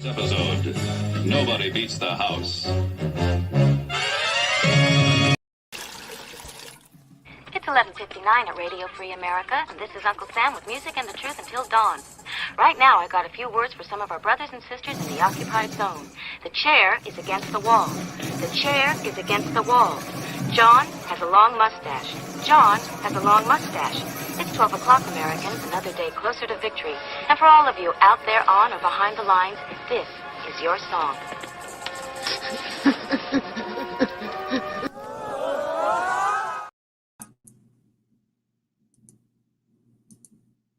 Episode, nobody beats the house. It's 11:59 at Radio Free America, and this is Uncle Sam with music and the truth until dawn. Right now, I got a few words for some of our brothers and sisters in the occupied zone. The chair is against the wall. The chair is against the wall. John has a long mustache. John has a long mustache. It's 12 o'clock, Americans, another day closer to victory. And for all of you out there on or behind the lines, this is your song.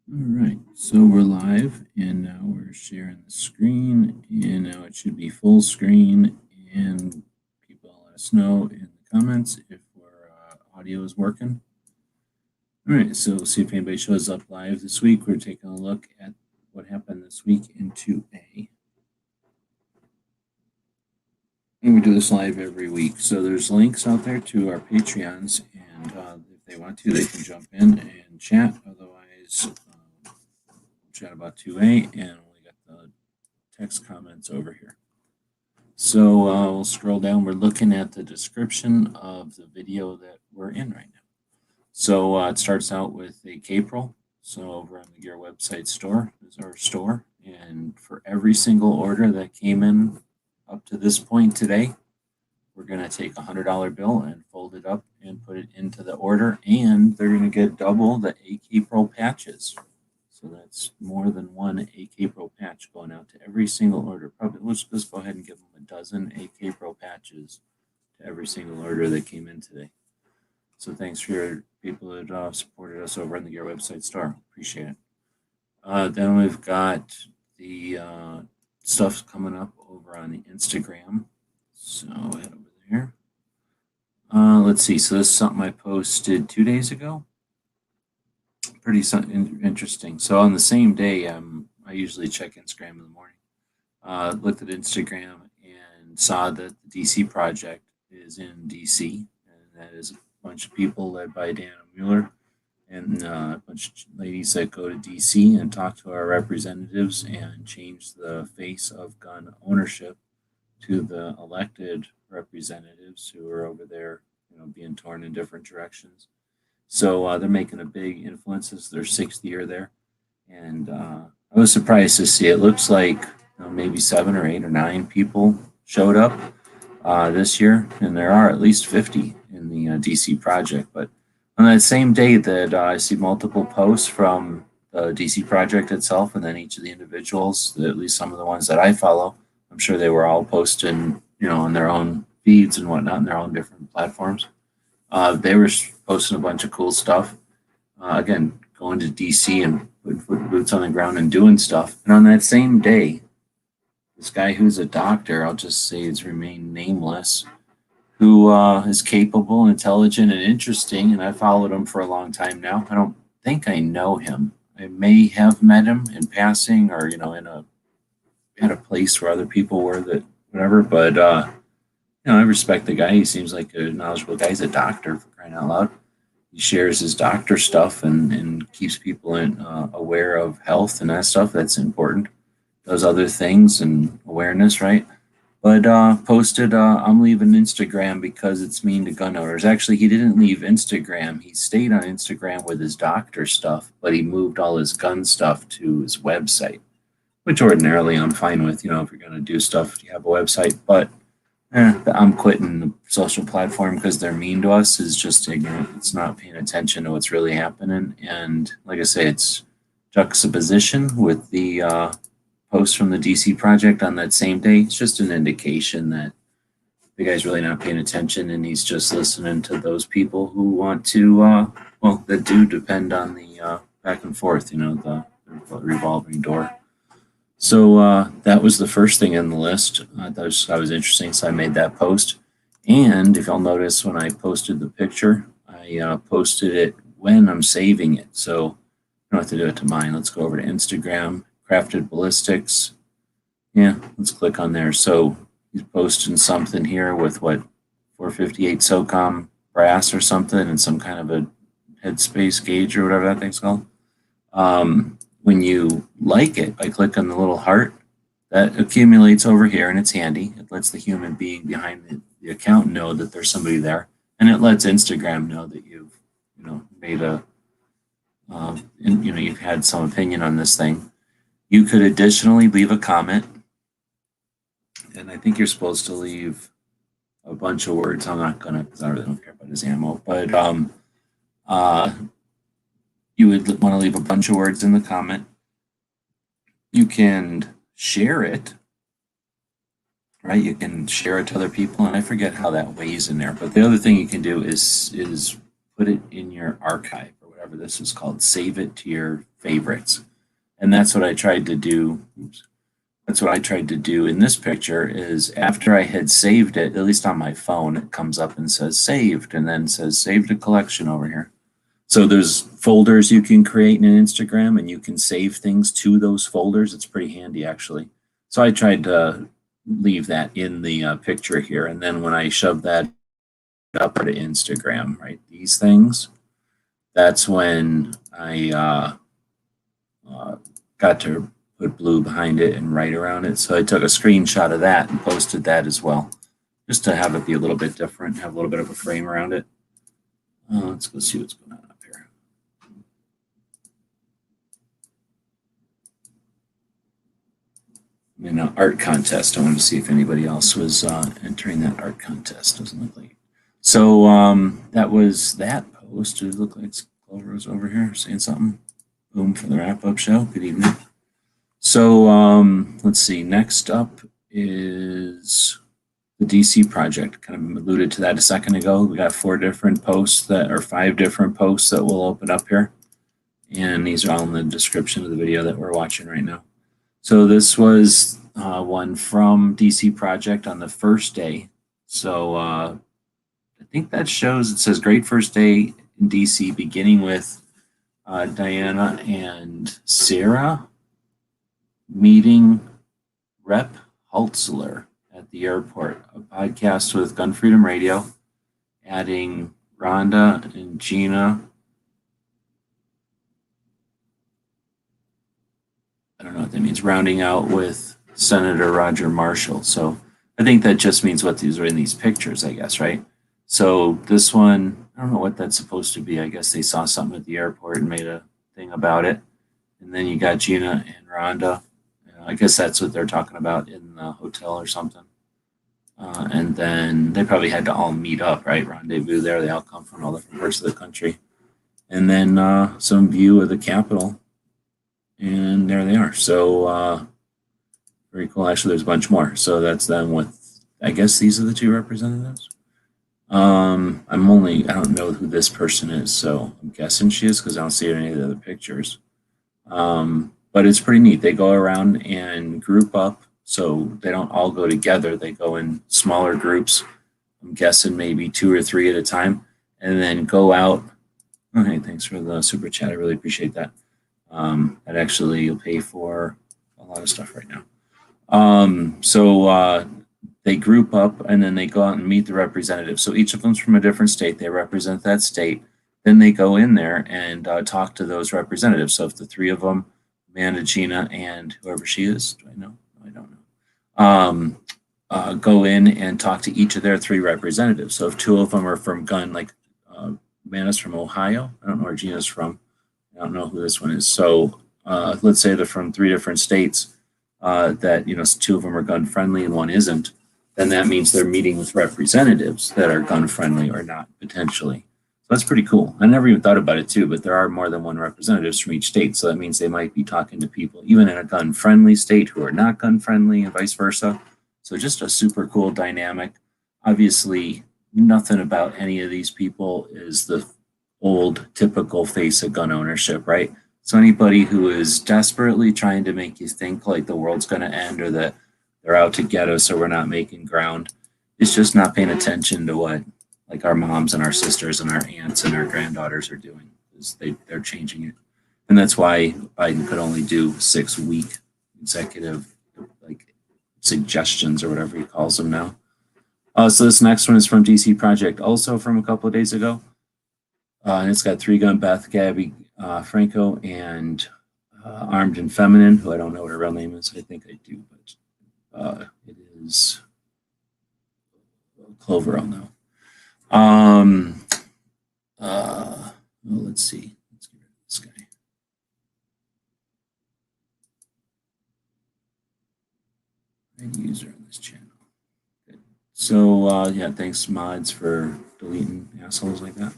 All right, so we're live, and now we're sharing the screen, and now it should be full screen, and people let us know in the comments if our audio is working. All right, so we'll see if anybody shows up live this week. We're taking a look at what happened this week in 2A. And we do this live every week, so there's links out there to our Patreons, and if they want to, they can jump in and chat. Otherwise, chat about 2A, and we got the text comments over here. So we'll scroll down. We're looking at the description of the video that we're in right now. So it starts out with AKpril. So over on the Gear website store is our store, and for every single order that came in up to this point today, we're going to take a $100 bill and fold it up and put it into the order, and they're going to get double the AKpril patches. So that's more than one AKpril patch going out to every single order. Probably let's just go ahead and give them a dozen AKpril patches to every single order that came in today. So thanks for your people that supported us over on the Gear website store. Appreciate it. Then we've got the stuff coming up over on the Instagram. So head over there. Let's see. So this is something I posted 2 days ago. Pretty interesting. So on the same day, I usually check Instagram in the morning. Looked at Instagram and saw that the DC project is in DC, and that is a bunch of people led by Dana Mueller and a bunch of ladies that go to DC and talk to our representatives and change the face of gun ownership to the elected representatives who are over there, being torn in different directions. So they're making a big influence. This is their 6th year there. And I was surprised to see it. Looks like maybe 7 or 8 or 9 people showed up this year. And there are at least 50 in the DC project. But on that same day that I see multiple posts from the DC project itself, and then each of the individuals, at least some of the ones that I follow, I'm sure they were all posting, on their own feeds and whatnot, on their own different platforms. They were posting a bunch of cool stuff. Again, going to DC and putting boots on the ground and doing stuff. And on that same day, this guy who's a doctor, I'll just say he's remained nameless, who is capable, intelligent, and interesting. And I followed him for a long time now. I don't think I know him. I may have met him in passing or, at a place where other people were that whatever. But, I respect the guy. He seems like a knowledgeable guy. He's a doctor, for crying out loud. He shares his doctor stuff and keeps people aware of health and that stuff. That's important. Does other things and awareness, right? But posted, I'm leaving Instagram because it's mean to gun owners. Actually, he didn't leave Instagram. He stayed on Instagram with his doctor stuff, but he moved all his gun stuff to his website, which ordinarily I'm fine with. If you're going to do stuff, you have a website. But I'm quitting the social platform because they're mean to us. Is just ignorant. It's not paying attention to what's really happening. And like I say, it's juxtaposition with the post from the DC project on that same day. It's just an indication that the guy's really not paying attention, and he's just listening to those people who want to, that do depend on the back and forth, the revolving door. So that was the first thing in the list. That was interesting, so I made that post. And if you'll notice, when I posted the picture, I posted it when I'm saving it. So I don't have to do it to mine. Let's go over to Instagram, Crafted Ballistics. Yeah, let's click on there. So he's posting something here with 458 SOCOM brass or something, and some kind of a headspace gauge or whatever that thing's called. When you like it, I click on the little heart, that accumulates over here, and it's handy. It lets the human being behind the account know that there's somebody there, and it lets Instagram know that you've, made a, you've had some opinion on this thing. You could additionally leave a comment, and I think you're supposed to leave a bunch of words. I'm not gonna, because I really don't care about his ammo, but you would want to leave a bunch of words in the comment. You can share it, right? You can share it to other people, and I forget how that weighs in there. But the other thing you can do is put it in your archive, or whatever this is called. Save it to your favorites, and that's what I tried to do. Oops. That's what I tried to do in this picture. Is after I had saved it, at least on my phone, it comes up and says saved, and then says saved a collection over here. So there's folders you can create in Instagram, and you can save things to those folders. It's pretty handy, actually. So I tried to leave that in the picture here, and then when I shove that up to Instagram, right, these things, that's when I got to put blue behind it and write around it. So I took a screenshot of that and posted that as well, just to have it be a little bit different, have a little bit of a frame around it. Let's go see what's going on up here. In an art contest, I wanted to see if anybody else was entering that art contest. Doesn't look like it. So that was that post. It looked like Clover was over here saying something. Boom for the wrap-up show. Good evening. So let's see. Next up is the DC project. Kind of alluded to that a second ago. We got 5 different posts that will open up here. And these are all in the description of the video that we're watching right now. So this was one from DC Project on the first day. So I think that shows, it says great first day in DC, beginning with Diana and Sarah meeting Rep Holtzler at the airport, a podcast with Gun Freedom Radio, adding Rhonda and Gina. I don't know what that means, rounding out with Senator Roger Marshall. So I think that just means what these are in these pictures, I guess, right? So this one, I don't know what that's supposed to be. I guess they saw something at the airport and made a thing about it. And then you got Gina and Rhonda. I guess that's what they're talking about in the hotel or something. And then they probably had to all meet up, right? Rendezvous there. They all come from all different parts of the country. And then some view of the Capitol. And there they are. So very cool. Actually, there's a bunch more. So that's them with, I guess these are the 2 representatives. I don't know who this person is, so I'm guessing she is because I don't see it in any of the other pictures. But it's pretty neat. They go around and group up, so they don't all go together. They go in smaller groups. I'm guessing maybe 2 or 3 at a time, and then go out. Oh, hey, thanks for the super chat. I really appreciate that. That actually you'll pay for a lot of stuff right now. They group up and then they go out and meet the representatives. So each of them's from a different state. They represent that state. Then they go in there and talk to those representatives. So if the 3 of them, Amanda, Gina, and whoever she is, do I know? I don't know. Go in and talk to each of their 3 representatives. So if 2 of them are from Amanda's from Ohio. I don't know where Gina's from. I don't know who this one is. So let's say they're from 3 different states that, 2 of them are gun friendly and 1 isn't. Then that means they're meeting with representatives that are gun friendly or not, potentially. So that's pretty cool. I never even thought about it too, but there are more than 1 representatives from each state. So that means they might be talking to people even in a gun friendly state who are not gun friendly and vice versa. So just a super cool dynamic. Obviously, nothing about any of these people is the old typical face of gun ownership, right? So anybody who is desperately trying to make you think like the world's going to end or that they're out to get us or we're not making ground, it's just not paying attention to what like our moms and our sisters and our aunts and our granddaughters are doing, because they're changing it. And that's why Biden could only do 6-week consecutive like suggestions or whatever he calls them now. So this next one is from DC Project, also from a couple of days ago. And it's got 3 Gun Beth, Gabby Franco, and Armed and Feminine, who I don't know what her real name is. I think I do, but it is Cloverell now. Well, let's see. Let's get rid of this guy. Red user on this channel. Good. So yeah, thanks mods for deleting assholes like that.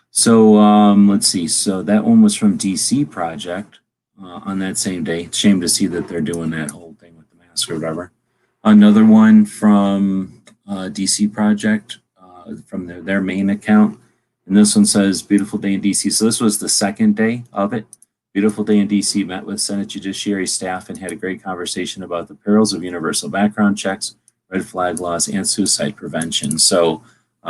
So let's see. So that one was from DC Project on that same day. Shame to see that they're doing that whole thing with the mask or whatever. Another one from DC Project from their main account. And this one says, beautiful day in DC. So this was the second day of it. Beautiful day in DC, met with Senate Judiciary staff and had a great conversation about the perils of universal background checks, red flag laws, and suicide prevention. So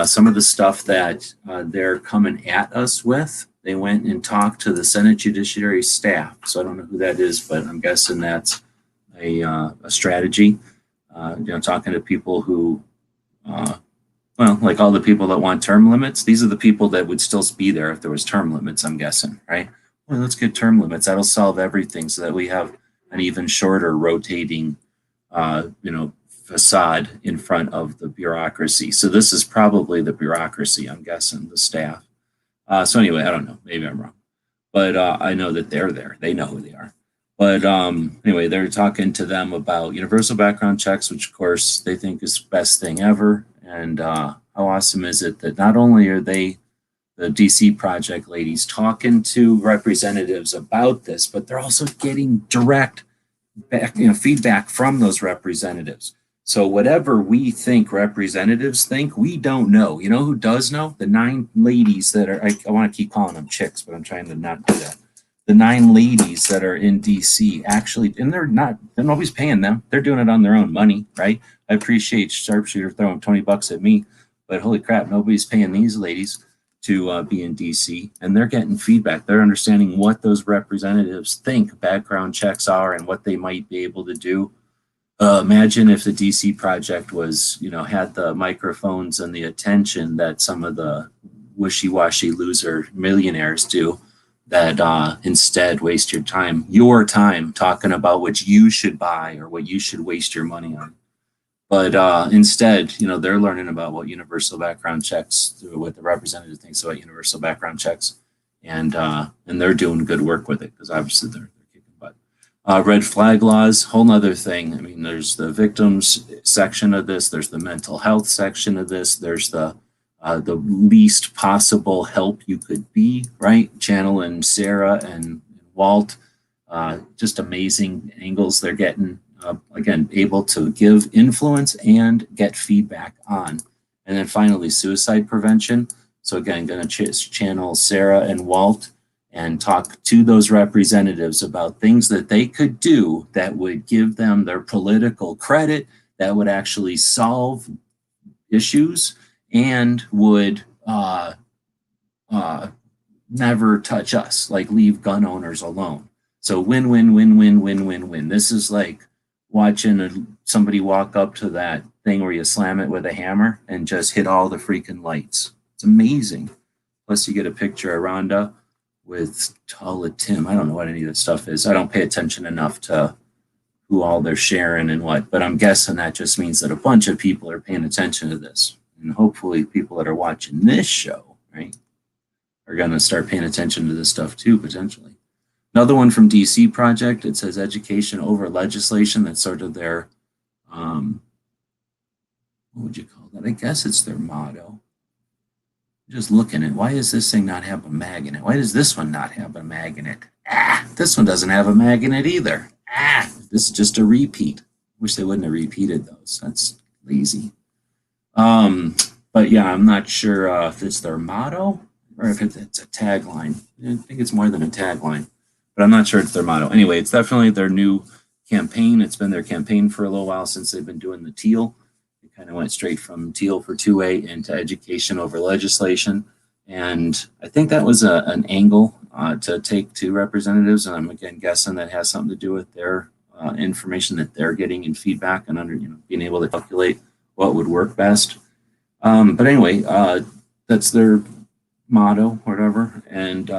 some of the stuff that they're coming at us with, they went and talked to the Senate Judiciary staff. So I don't know who that is, but I'm guessing that's a strategy. Talking to people who, well, like all the people that want term limits, these are the people that would still be there if there was term limits, I'm guessing, right? Well, let's get term limits. That'll solve everything so that we have an even shorter rotating, facade in front of the bureaucracy. So this is probably the bureaucracy, I'm guessing, the staff. So anyway, I don't know. Maybe I'm wrong. But I know that they're there. They know who they are. But anyway, they're talking to them about universal background checks, which, of course, they think is the best thing ever. And how awesome is it that not only are they, the DC Project ladies, talking to representatives about this, but they're also getting direct back, feedback from those representatives. So whatever we think representatives think, we don't know. You know who does know? The 9 ladies that are, I want to keep calling them chicks, but I'm trying to not do that. The 9 ladies that are in DC actually, and they're nobody's paying them. They're doing it on their own money, right? I appreciate Sharpshooter throwing $20 at me, but holy crap, nobody's paying these ladies to be in DC, and they're getting feedback. They're understanding what those representatives think background checks are and what they might be able to do. Imagine if the DC Project was, had the microphones and the attention that some of the wishy-washy loser millionaires do, that instead waste your time talking about what you should buy or what you should waste your money on. But instead, they're learning about what universal background checks, what the representative thinks about universal background checks, and they're doing good work with it because obviously they're kicking butt. Red flag laws, whole nother thing. I mean, there's the victims section of this. There's the mental health section of this. There's the least possible help you could be, right? Channel and Sarah and Walt, just amazing angles they're getting. Again, able to give influence and get feedback on. And then finally, suicide prevention. So again, going to channel Sarah and Walt and talk to those representatives about things that they could do that would give them their political credit, that would actually solve issues and would never touch us, like leave gun owners alone. So win, win, win, win, win, win, win. This is like watching somebody walk up to that thing where you slam it with a hammer and just hit all the freaking lights. It's amazing. Plus you get a picture of Rhonda with Tala Tim. I don't know what any of this stuff is. I don't pay attention enough to who all they're sharing and what, but I'm guessing that just means that a bunch of people are paying attention to this. And hopefully people that are watching this show, right, are going to start paying attention to this stuff too, potentially. Another one from DC Project, it says education over legislation. That's sort of their, what would you call that? I guess it's their motto. Just looking at, why does this thing not have a mag in it? Why does this one not have a mag in it? This one doesn't have a mag in it either. This is just a repeat. Wish they wouldn't have repeated those. That's lazy. But yeah, I'm not sure if it's their motto or if it's a tagline. I think it's more than a tagline. But I'm not sure it's their motto. Anyway, it's definitely their new campaign. It's been their campaign for a little while since they've been doing the teal. They kind of went straight from teal for 2A into education over legislation. And I think that was an angle to take to representatives. And I'm again guessing that has something to do with their information that they're getting and feedback and being able to calculate what would work best. But anyway, that's their motto or whatever. And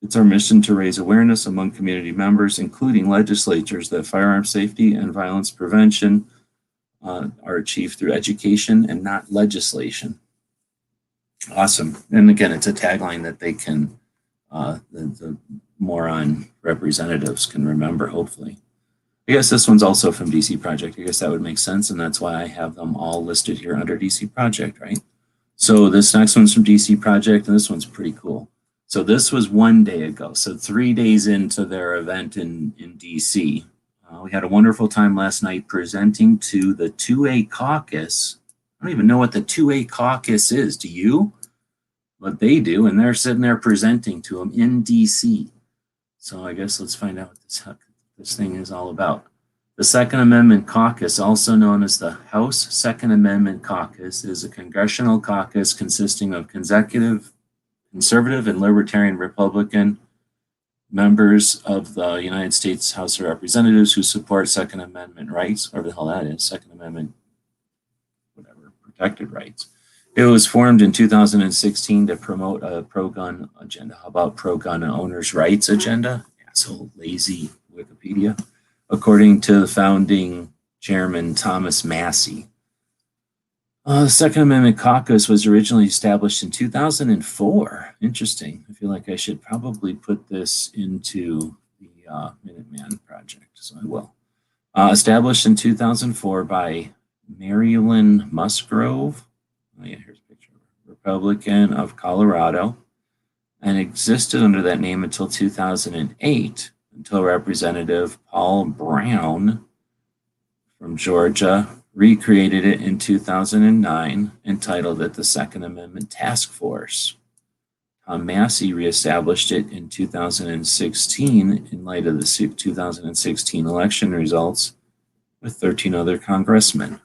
It's our mission to raise awareness among community members, including legislatures, that firearm safety and violence prevention are achieved through education and not legislation. Awesome. And again, it's a tagline that they can, the moron representatives can remember, hopefully. I guess this one's also from DC Project. I guess that would make sense, and that's why I have them all listed here under DC Project, right? So this next one's from DC Project, and this one's pretty cool. So this was 1 day ago. So 3 days into their event in DC. We had a wonderful time last night presenting to the 2A caucus. I don't even know what the 2A caucus is. Do you? But they do, and they're sitting there presenting to them in DC. So I guess let's find out what this thing is all about. The Second Amendment Caucus, also known as the House Second Amendment Caucus, is a congressional caucus consisting of conservative and libertarian Republican members of the United States House of Representatives who support Second Amendment rights, whatever the hell that is, Second Amendment, whatever, protected rights. It was formed in 2016 to promote a pro-gun agenda. How about pro-gun owners' rights agenda? Asshole, lazy Wikipedia. According to the founding chairman, Thomas Massie. The Second Amendment Caucus was originally established in 2004. Interesting. I feel like I should probably put this into the Minuteman Project, so I will. Established in 2004 by Marilyn Musgrove. Oh yeah, here's a picture. Republican of Colorado, and existed under that name until 2008, until Representative Paul Brown from Georgia recreated it in 2009, entitled it the Second Amendment Task Force. Tom Massie reestablished it in 2016 in light of the 2016 election results with 13 other congressmen.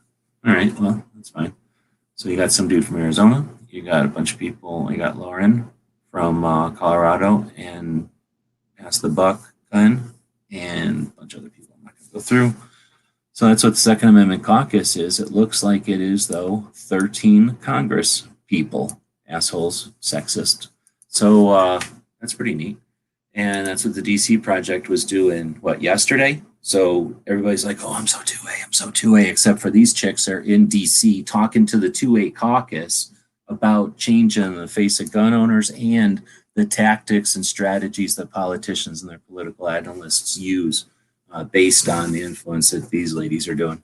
All right, well, that's fine. So you got some dude from Arizona, you got a bunch of people, you got Lauren from Colorado, and Pass the Buck Glenn, and a bunch of other people I'm not going to go through. So that's what the Second Amendment Caucus is. It looks like it is, though, 13 Congress people, assholes, sexist. So that's pretty neat. And that's what the DC Project was doing, what, yesterday? So everybody's like, oh, I'm so 2A, I'm so 2A, except for these chicks are in DC talking to the 2A caucus about changing the face of gun owners and the tactics and strategies that politicians and their political analysts use based on the influence that these ladies are doing.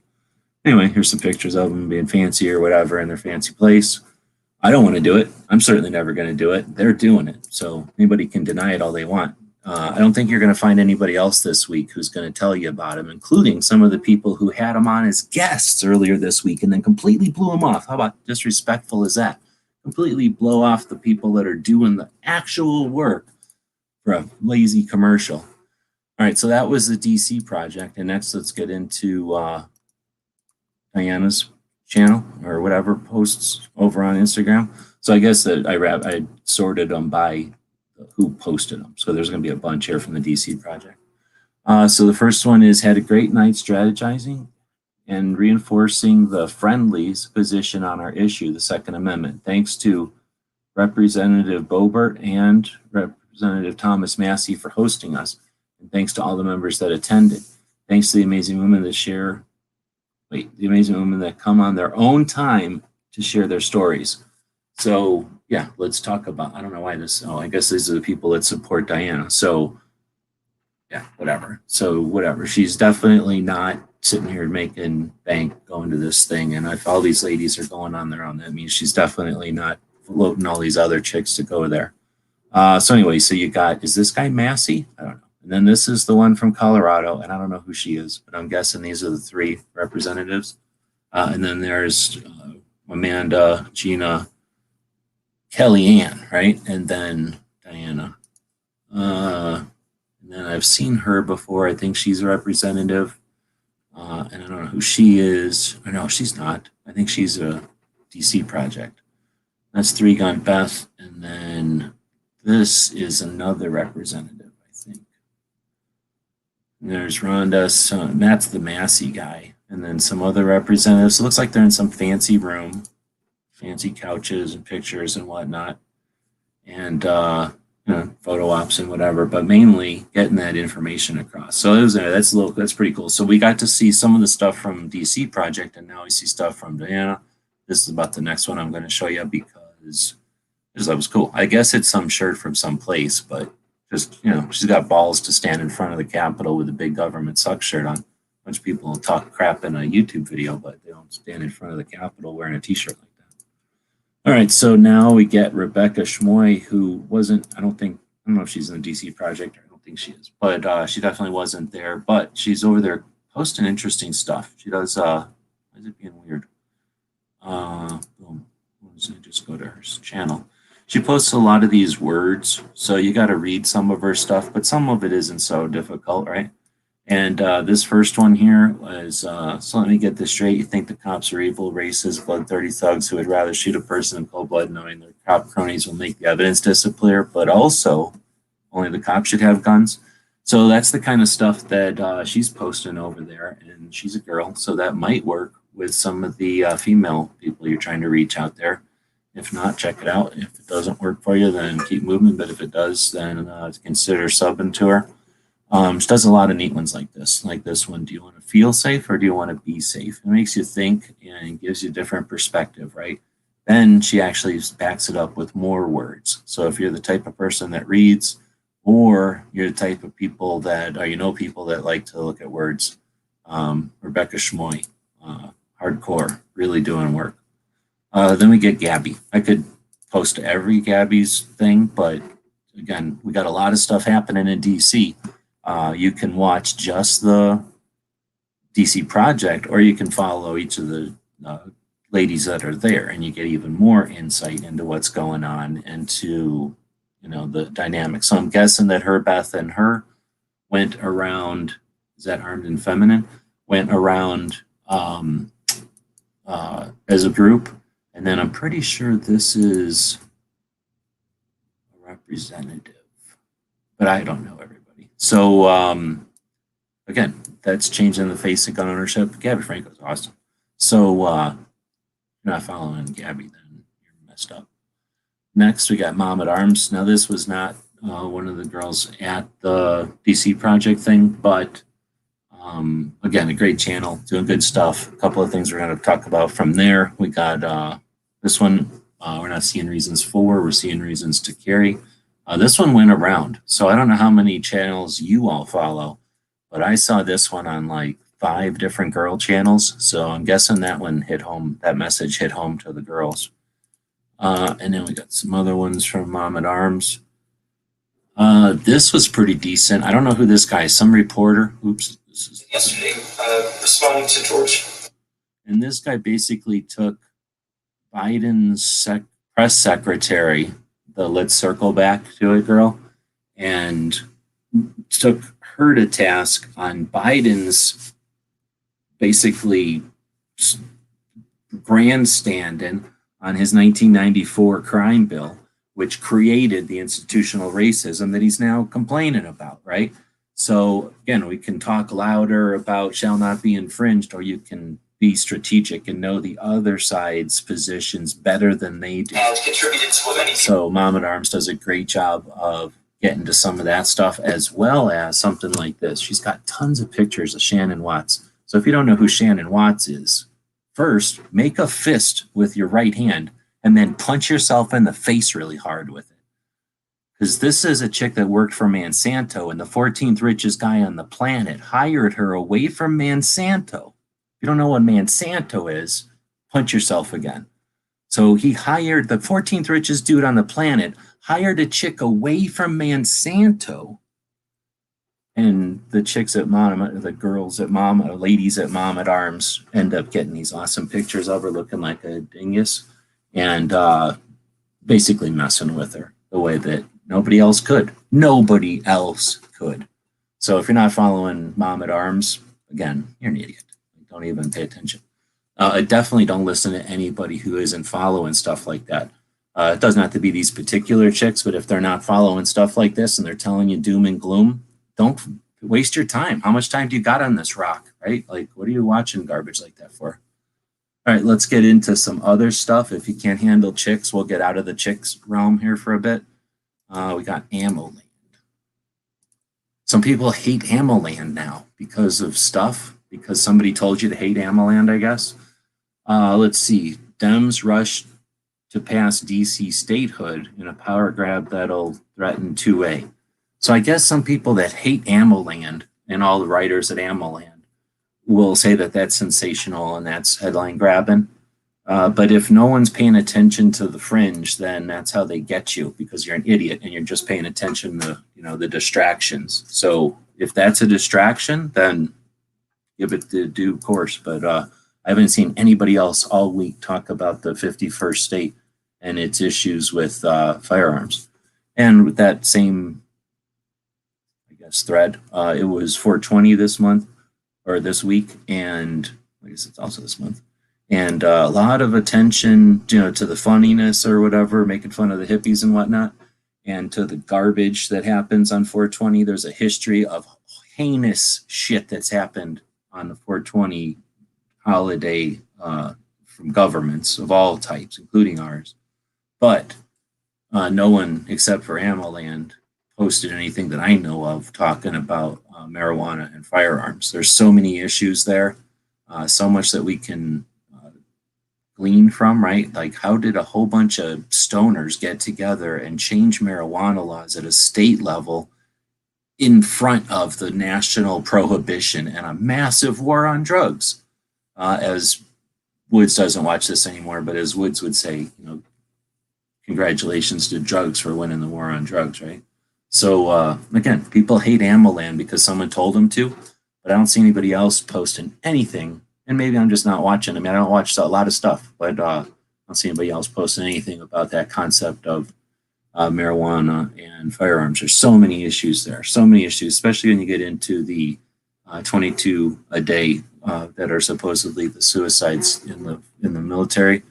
Anyway, here's some pictures of them being fancy or whatever in their fancy place. I don't want to do it. I'm certainly never going to do it. They're doing it. So anybody can deny it all they want. I don't think you're going to find anybody else this week who's going to tell you about them, including some of the people who had them on as guests earlier this week and then completely blew them off. How about disrespectful as that? Completely blow off the people that are doing the actual work for a lazy commercial. All right, so that was the DC Project. And next, let's get into Diana's channel or whatever posts over on Instagram. So I guess that I sorted them by who posted them. So there's going to be a bunch here from the DC Project. So the first one is had a great night strategizing and reinforcing the friendlies position on our issue, the Second Amendment. Thanks to Representative Boebert and Representative Thomas Massie for hosting us. And thanks to all the members that attended. Thanks to the amazing women that the amazing women that come on their own time to share their stories. So yeah, let's talk about, I don't know why this, I guess these are the people that support Diana. So yeah, whatever. So whatever. She's definitely not sitting here making bank going to this thing. And if all these ladies are going on their own, that means she's definitely not floating all these other chicks to go there. So anyway, so you got, is this guy Massie? I don't know. And then this is the one from Colorado, and I don't know who she is, but I'm guessing these are the three representatives. And then there's Amanda, Gina, Kellyanne, right? And then Diana. And then I've seen her before. I think she's a representative. And I don't know who she is. Or no, she's not. I think she's a DC Project. That's Three Gun Beth. And then this is another representative, I think. And there's Rhonda. So that's the Massie guy. And then some other representatives. It looks like they're in some fancy room. Fancy couches and pictures and whatnot. And photo ops and whatever, but mainly getting that information across. So that's pretty cool. So we got to see some of the stuff from DC Project, and now we see stuff from Diana. This is about the next one I'm going to show you because that was cool. I guess it's some shirt from some place, but just, she's got balls to stand in front of the Capitol with a big government suck shirt on. A bunch of people talk crap in a YouTube video, but they don't stand in front of the Capitol wearing a t-shirt like that. All right, so now we get Rebecca Schmoe, who wasn't, I don't know if she's in the DC Project, or I don't think she is, but she definitely wasn't there, but she's over there posting interesting stuff. She does, why is it being weird? Boom, just go to her channel. She posts a lot of these words, so you got to read some of her stuff, but some of it isn't so difficult, right? And this first one here was, so let me get this straight. You think the cops are evil, racist, blood-thirsty thugs who would rather shoot a person in cold blood knowing their cop cronies will make the evidence disappear, but also only the cops should have guns. So that's the kind of stuff that she's posting over there, and she's a girl, so that might work with some of the female people you're trying to reach out there. If not, check it out. If it doesn't work for you, then keep moving. But if it does, then consider subbing to her. She does a lot of neat ones like this one. Do you want to feel safe or do you want to be safe? It makes you think and gives you a different perspective, right? Then she actually backs it up with more words. So if you're the type of person that reads, or you're the type of people that, or people that like to look at words, Rebecca Schmoe, hardcore, really doing work. Then we get Gabby. I could post every Gabby's thing, but again, we got a lot of stuff happening in DC. You can watch just the DC Project, or you can follow each of the ladies that are there, and you get even more insight into what's going on and to, the dynamics. So I'm guessing that Beth and her went around, is that Armed and Feminine? Went around as a group. And then I'm pretty sure this is a representative, but I don't know everybody. So again, that's changing the face of gun ownership. Gabby Franco's awesome. So if you're not following Gabby, then you're messed up. Next, we got Mom at Arms. Now, this was not one of the girls at the DC Project thing, but again, a great channel, doing good stuff. A couple of things we're going to talk about from there. We got this one, we're not seeing reasons for, we're seeing reasons to carry. This one went around. So I don't know how many channels you all follow, but I saw this one on like 5 different girl channels. So I'm guessing that one hit home, that message hit home to the girls. And then we got some other ones from Mom at Arms. This was pretty decent. I don't know who this guy is, some reporter. Oops. This is yesterday, responding to George. And this guy basically took Biden's press secretary, the let's circle back to it girl, and took her to task on Biden's basically grandstanding on his 1994 crime bill, which created the institutional racism that he's now complaining about, right? So again, we can talk louder about shall not be infringed, or you can be strategic and know the other side's positions better than they do. And contributed to many. So Mom at Arms does a great job of getting to some of that stuff, as well as something like this. She's got tons of pictures of Shannon Watts. So if you don't know who Shannon Watts is, first, make a fist with your right hand and then punch yourself in the face really hard with it. Because this is a chick that worked for Monsanto, and the 14th richest guy on the planet hired her away from Monsanto. If you don't know what Monsanto is, punch yourself again. So he hired the 14th richest dude on the planet, hired a chick away from Monsanto. And the chicks at Mom, the girls at Mom, ladies at Mom at Arms end up getting these awesome pictures of her looking like a dingus and basically messing with her the way that nobody else could. Nobody else could. So if you're not following Mom at Arms, again, you're an idiot. Don't even pay attention. Definitely don't listen to anybody who isn't following stuff like that. It doesn't have to be these particular chicks, but if they're not following stuff like this and they're telling you doom and gloom, don't waste your time. How much time do you got on this rock, right? Like, what are you watching garbage like that for? All right, let's get into some other stuff. If you can't handle chicks, we'll get out of the chicks realm here for a bit. We got ammoland. Some people hate ammoland now because of stuff, because somebody told you to hate ammoland, I guess. Let's see. Dems rushed to pass DC statehood in a power grab that'll threaten 2A. So I guess some people that hate ammoland and all the writers at ammoland will say that that's sensational and that's headline grabbing. But if no one's paying attention to the fringe, then that's how they get you, because you're an idiot and you're just paying attention to, the distractions. So if that's a distraction, then give it the due course. But I haven't seen anybody else all week talk about the 51st state and its issues with firearms. And with that same, I guess, thread, it was 420 this month or this week, and I guess it's also this month. And a lot of attention, to the funniness or whatever, making fun of the hippies and whatnot, and to the garbage that happens on 420. There's a history of heinous shit that's happened on the 420 holiday from governments of all types, including ours. But no one except for ammoland posted anything that I know of talking about marijuana and firearms. There's so many issues there, so much that we can glean from, right? Like, how did a whole bunch of stoners get together and change marijuana laws at a state level in front of the national prohibition and a massive war on drugs? As Woods doesn't watch this anymore, but as Woods would say, congratulations to drugs for winning the war on drugs, right? So again, people hate ammoland because someone told them to, but I don't see anybody else posting anything. And maybe I'm just not watching. I don't watch a lot of stuff, but I don't see anybody else posting anything about that concept of marijuana and firearms. There's so many issues there, so many issues, especially when you get into the 22 a day that are supposedly the suicides in the military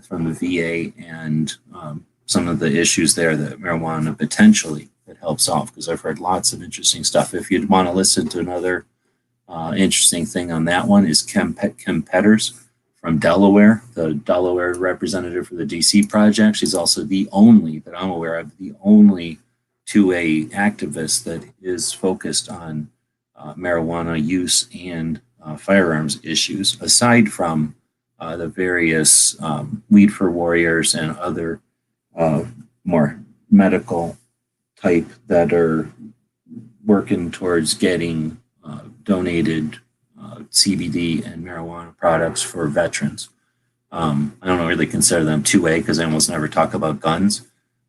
from the VA, and some of the issues there that marijuana potentially could help solve, because I've heard lots of interesting stuff. If you'd want to listen to another interesting thing on that one, is Kim Petters from Delaware, the Delaware representative for the DC project. She's also the only, that I'm aware of, the only 2A activist that is focused on marijuana use and firearms issues, aside from the various Weed for Warriors and other more medical type that are working towards getting donated CBD and marijuana products for veterans. I don't really consider them 2A because I almost never talk about guns,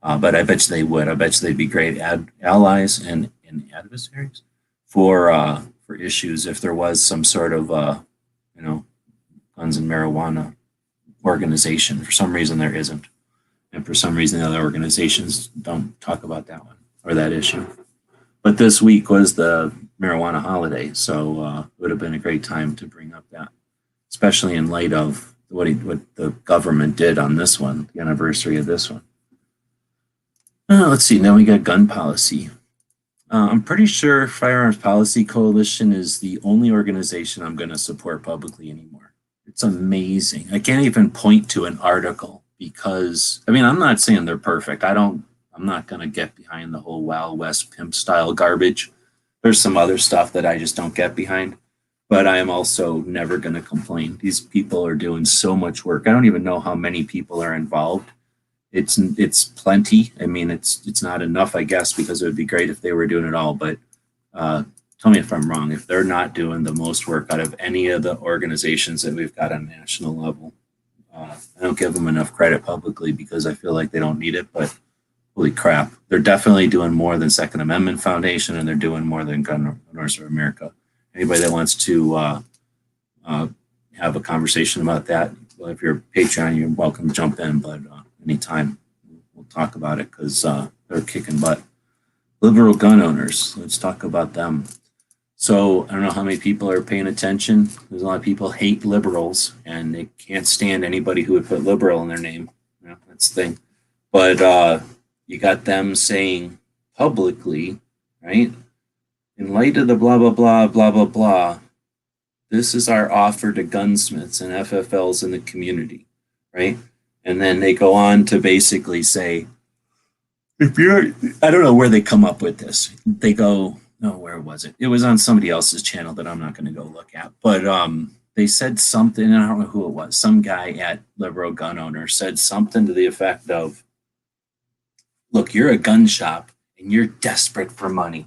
but I bet you they would. I bet you they'd be great allies and adversaries for issues if there was some sort of guns and marijuana organization. For some reason there isn't, and for some reason the other organizations don't talk about that one or that issue. But this week was the marijuana holiday, so it would have been a great time to bring up that, especially in light of what the government did on this one, the anniversary of this one. Let's see, now we got gun policy. I'm pretty sure Firearms Policy Coalition is the only organization I'm going to support publicly anymore. It's amazing. I can't even point to an article because, I'm not saying they're perfect. I'm not going to get behind the whole Wild West pimp style garbage. There's some other stuff that I just don't get behind, but I am also never going to complain. These people are doing so much work. I don't even know how many people are involved. It's plenty. It's not enough, I guess, because it would be great if they were doing it all. But tell me if I'm wrong. If they're not doing the most work out of any of the organizations that we've got on national level, I don't give them enough credit publicly because I feel like they don't need it. But holy crap, they're definitely doing more than Second Amendment Foundation, and they're doing more than Gun Owners of America. Anybody that wants to have a conversation about that, well, if you're a Patreon, you're welcome to jump in, but anytime we'll talk about it because they're kicking butt. Liberal gun owners, let's talk about them. So I don't know how many people are paying attention. There's a lot of people hate liberals, and they can't stand anybody who would put liberal in their name. That's the thing. But you got them saying publicly, right? In light of the blah, blah, blah, blah, blah, blah, this is our offer to gunsmiths and FFLs in the community, right? And then they go on to basically say, if you're, I don't know where they come up with this. They go, no, where was it? It was on somebody else's channel that I'm not going to go look at. But they said something, and I don't know who it was. Some guy at Liberal Gun Owners said something to the effect of, look, you're a gun shop and you're desperate for money.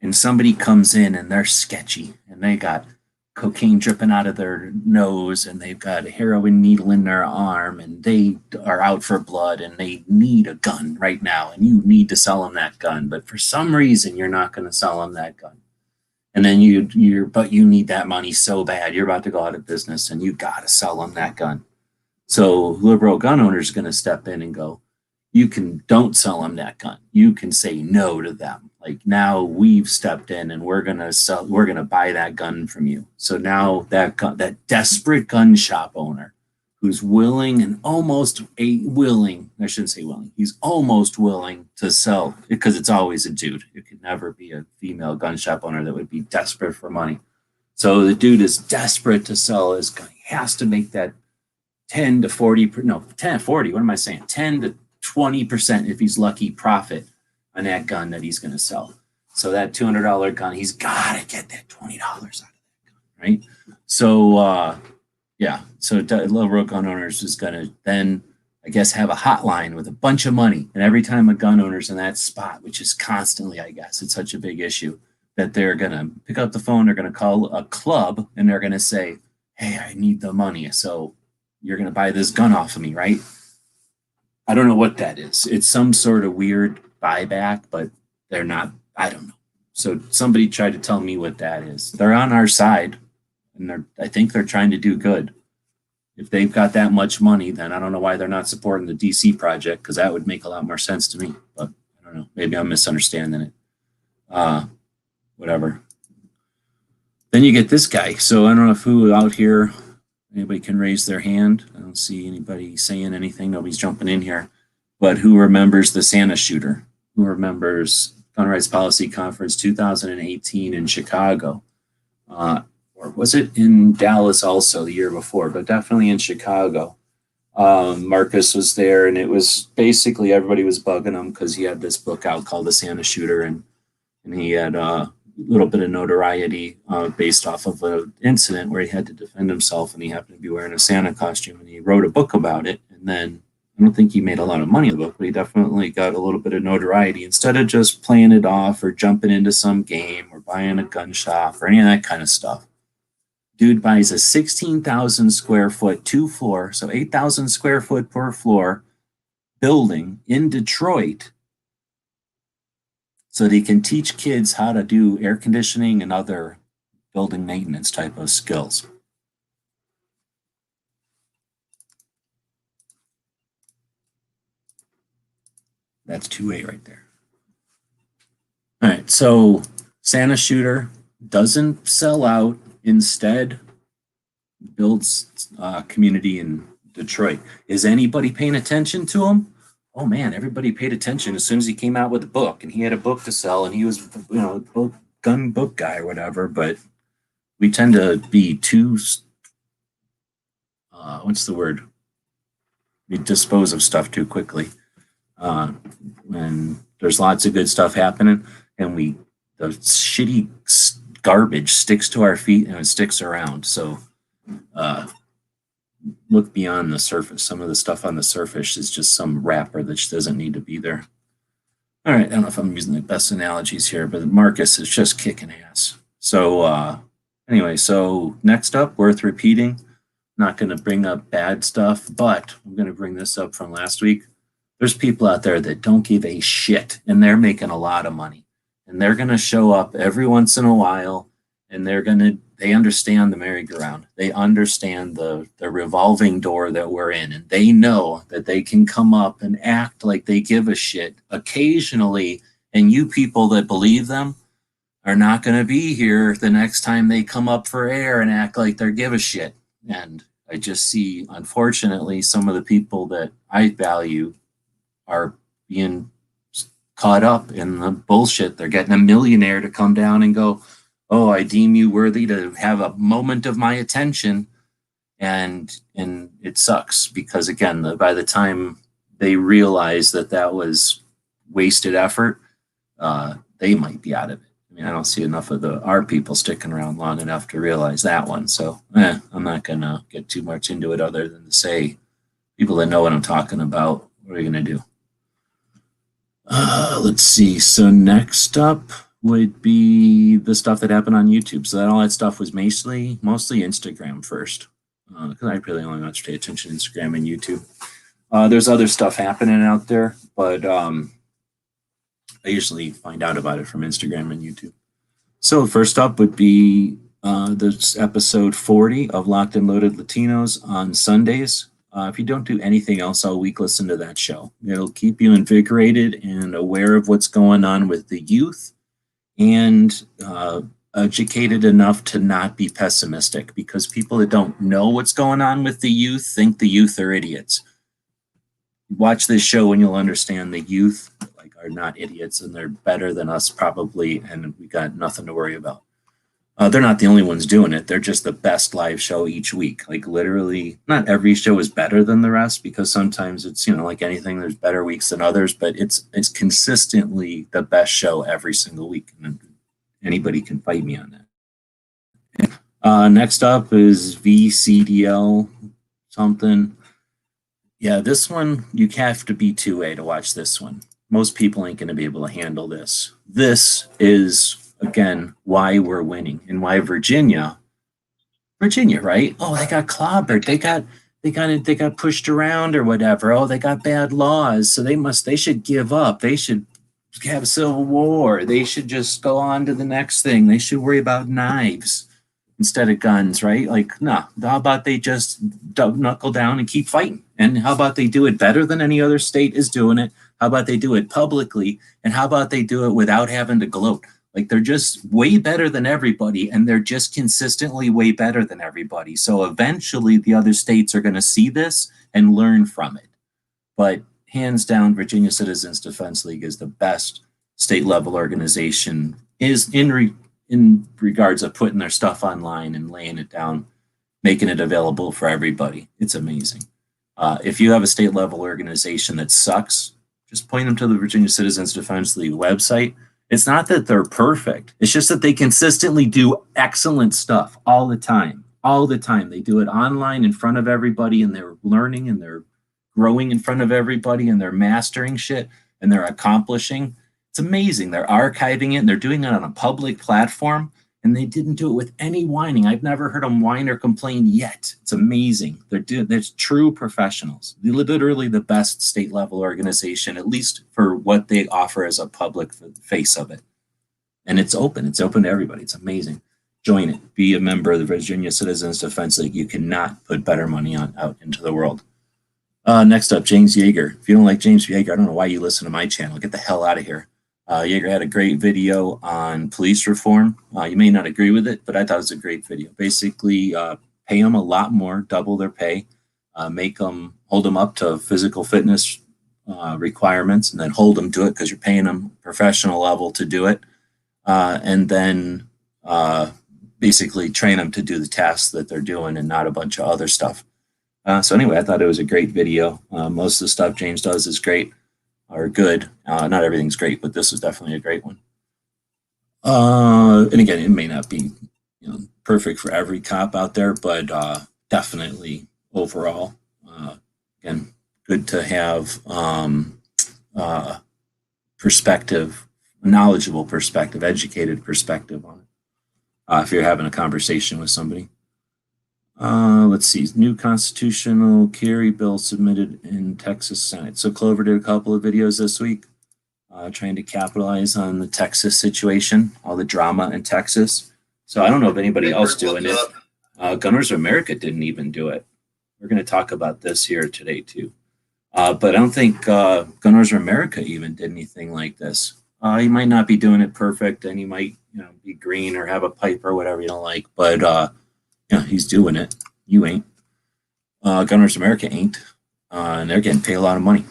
And somebody comes in and they're sketchy and they got cocaine dripping out of their nose and they've got a heroin needle in their arm and they are out for blood and they need a gun right now and you need to sell them that gun, but for some reason you're not going to sell them that gun, and then you need that money so bad you're about to go out of business and you got to sell them that gun. So Liberal Gun Owners going to step in and go, don't sell them that gun. You can say no to them. Like, now we've stepped in and we're going to buy that gun from you. So now that desperate gun shop owner who's willing and almost willing, I shouldn't say willing, he's almost willing to sell, because it's always a dude. It could never be a female gun shop owner that would be desperate for money. So the dude is desperate to sell his gun. He has to make that 10 to 40, no, 10 to 40, what am I saying? 10 to 20% if he's lucky profit on that gun that he's going to sell. So that $200 gun, he's got to get that $20 out of that gun, right? So so Liberal Gun Owners is going to then, I guess, have a hotline with a bunch of money, and every time a gun owner's in that spot, which is constantly, I guess, it's such a big issue, that they're going to pick up the phone, they're going to call a club, and they're going to say, hey, I need the money, so you're going to buy this gun off of me, right? I don't know what that is. It's some sort of weird buyback, but they're not, I don't know. So somebody tried to tell me what that is. They're on our side, and I think they're trying to do good. If they've got that much money, then I don't know why they're not supporting the DC project, because that would make a lot more sense to me. But I don't know. Maybe I'm misunderstanding it. Whatever. Then you get this guy. So I don't know if who out here, anybody can raise their hand. I don't see anybody saying anything. Nobody's jumping in here. But who remembers the Santa shooter? Who remembers Gun Rights Policy Conference 2018 in Chicago? Or was it in Dallas also the year before? But definitely in Chicago. Marcus was there, and it was basically everybody was bugging him because he had this book out called The Santa Shooter, and he had a little bit of notoriety based off of an incident where he had to defend himself, and he happened to be wearing a Santa costume, and he wrote a book about it. And then I don't think he made a lot of money in the book, but he definitely got a little bit of notoriety. Instead of just playing it off or jumping into some game or buying a gun shop or any of that kind of stuff, dude buys a 16,000 square foot, 2-floor, so 8,000 square foot per floor building in Detroit so that he can teach kids how to do air conditioning and other building maintenance type of skills. That's 2A right there. All right, so Santa Shooter doesn't sell out. Instead, builds community in Detroit. Is anybody paying attention to him? Oh man, everybody paid attention as soon as he came out with a book, and he had a book to sell, and he was, a gun book guy or whatever. But we tend to be too, what's the word? We dispose of stuff too quickly. And there's lots of good stuff happening, and the shitty garbage sticks to our feet and it sticks around. So look beyond the surface. Some of the stuff on the surface is just some wrapper that just doesn't need to be there. All right, I don't know if I'm using the best analogies here, but Marcus is just kicking ass. So anyway, so next up, worth repeating. Not going to bring up bad stuff, but I'm going to bring this up from last week. There's people out there that don't give a shit, and they're making a lot of money. And they're going to show up every once in a while, and they understand the merry-go-round. They understand the revolving door that we're in, and they know that they can come up and act like they give a shit occasionally, and you people that believe them are not going to be here the next time they come up for air and act like they give a shit. And I just see, unfortunately, some of the people that I value are being caught up in the bullshit. They're getting a millionaire to come down and go, oh, I deem you worthy to have a moment of my attention. And it sucks because, again, by the time they realize that was wasted effort, they might be out of it. I mean, I don't see enough of our people sticking around long enough to realize that one. So I'm not going to get too much into it other than to say people that know what I'm talking about, what are we going to do? Let's see. So next up would be the stuff that happened on YouTube. So all that stuff was mostly Instagram first, because I really only want to pay attention to Instagram and YouTube. There's other stuff happening out there, but I usually find out about it from Instagram and YouTube. So first up would be this episode 40 of Locked and Loaded Latinos on Sundays. If you don't do anything else all week, listen to that show. It'll keep you invigorated and aware of what's going on with the youth, and educated enough to not be pessimistic, because people that don't know what's going on with the youth think the youth are idiots. Watch this show and you'll understand the youth are not idiots, and they're better than us probably, and we got nothing to worry about. They're not the only ones doing it. They're just the best live show each week. Like literally, not every show is better than the rest, because sometimes it's, like anything, there's better weeks than others, but it's consistently the best show every single week. And anybody can fight me on that. Next up is VCDL something. Yeah, this one, you have to be 2A to watch this one. Most people ain't going to be able to handle this. This is, again, why we're winning, and why Virginia, right? Oh, they got clobbered. They got pushed around or whatever. Oh, they got bad laws, so they should give up. They should have a civil war. They should just go on to the next thing. They should worry about knives instead of guns, right? Like, no. How about they just knuckle down and keep fighting? And how about they do it better than any other state is doing it? How about they do it publicly? And how about they do it without having to gloat? Like, they're just way better than everybody, and they're just consistently way better than everybody. So eventually the other states are going to see this and learn from it. But hands down, Virginia Citizens Defense League is the best state level organization is in regards of putting their stuff online and laying it down, making it available for everybody. It's amazing. If you have a state level organization that sucks, just point them to the Virginia Citizens Defense League website. It's not that they're perfect. It's just that they consistently do excellent stuff all the time. All the time. They do it online in front of everybody, and they're learning and they're growing in front of everybody, and they're mastering shit and they're accomplishing. It's amazing. They're archiving it and they're doing it on a public platform, and they didn't do it with any whining. I've never heard them whine or complain yet. It's amazing. They're true professionals. They're literally the best state level organization, at least for what they offer as a public face of it. And it's open. It's open to everybody. It's amazing. Join it. Be a member of the Virginia Citizens Defense League. You cannot put better money out into the world. Next up, James Yeager. If you don't like James Yeager, I don't know why you listen to my channel. Get the hell out of here. Yeager had a great video on police reform. You may not agree with it, but I thought it was a great video. Basically, pay them a lot more, double their pay, hold them up to physical fitness requirements, and then hold them to it because you're paying them professional level to do it. And then basically train them to do the tasks that they're doing and not a bunch of other stuff. So anyway, I thought it was a great video. Most of the stuff James does is great. Are good. Not everything's great, but this is definitely a great one. And again, it may not be perfect for every cop out there, but definitely overall, again, good to have perspective, knowledgeable perspective, educated perspective on it. If you're having a conversation with somebody. Let's see, new constitutional carry bill submitted in Texas Senate. So Clover did a couple of videos this week trying to capitalize on the Texas situation, all the drama in Texas. So I don't know if anybody else doing it. Gunners of America didn't even do it. We're going to talk about this here today too. But I don't think Gunners of America even did anything like this. He might not be doing it perfect, and he might be green or have a pipe or whatever you don't like, but yeah, he's doing it. You ain't. Gunners America ain't. And they're getting paid a lot of money.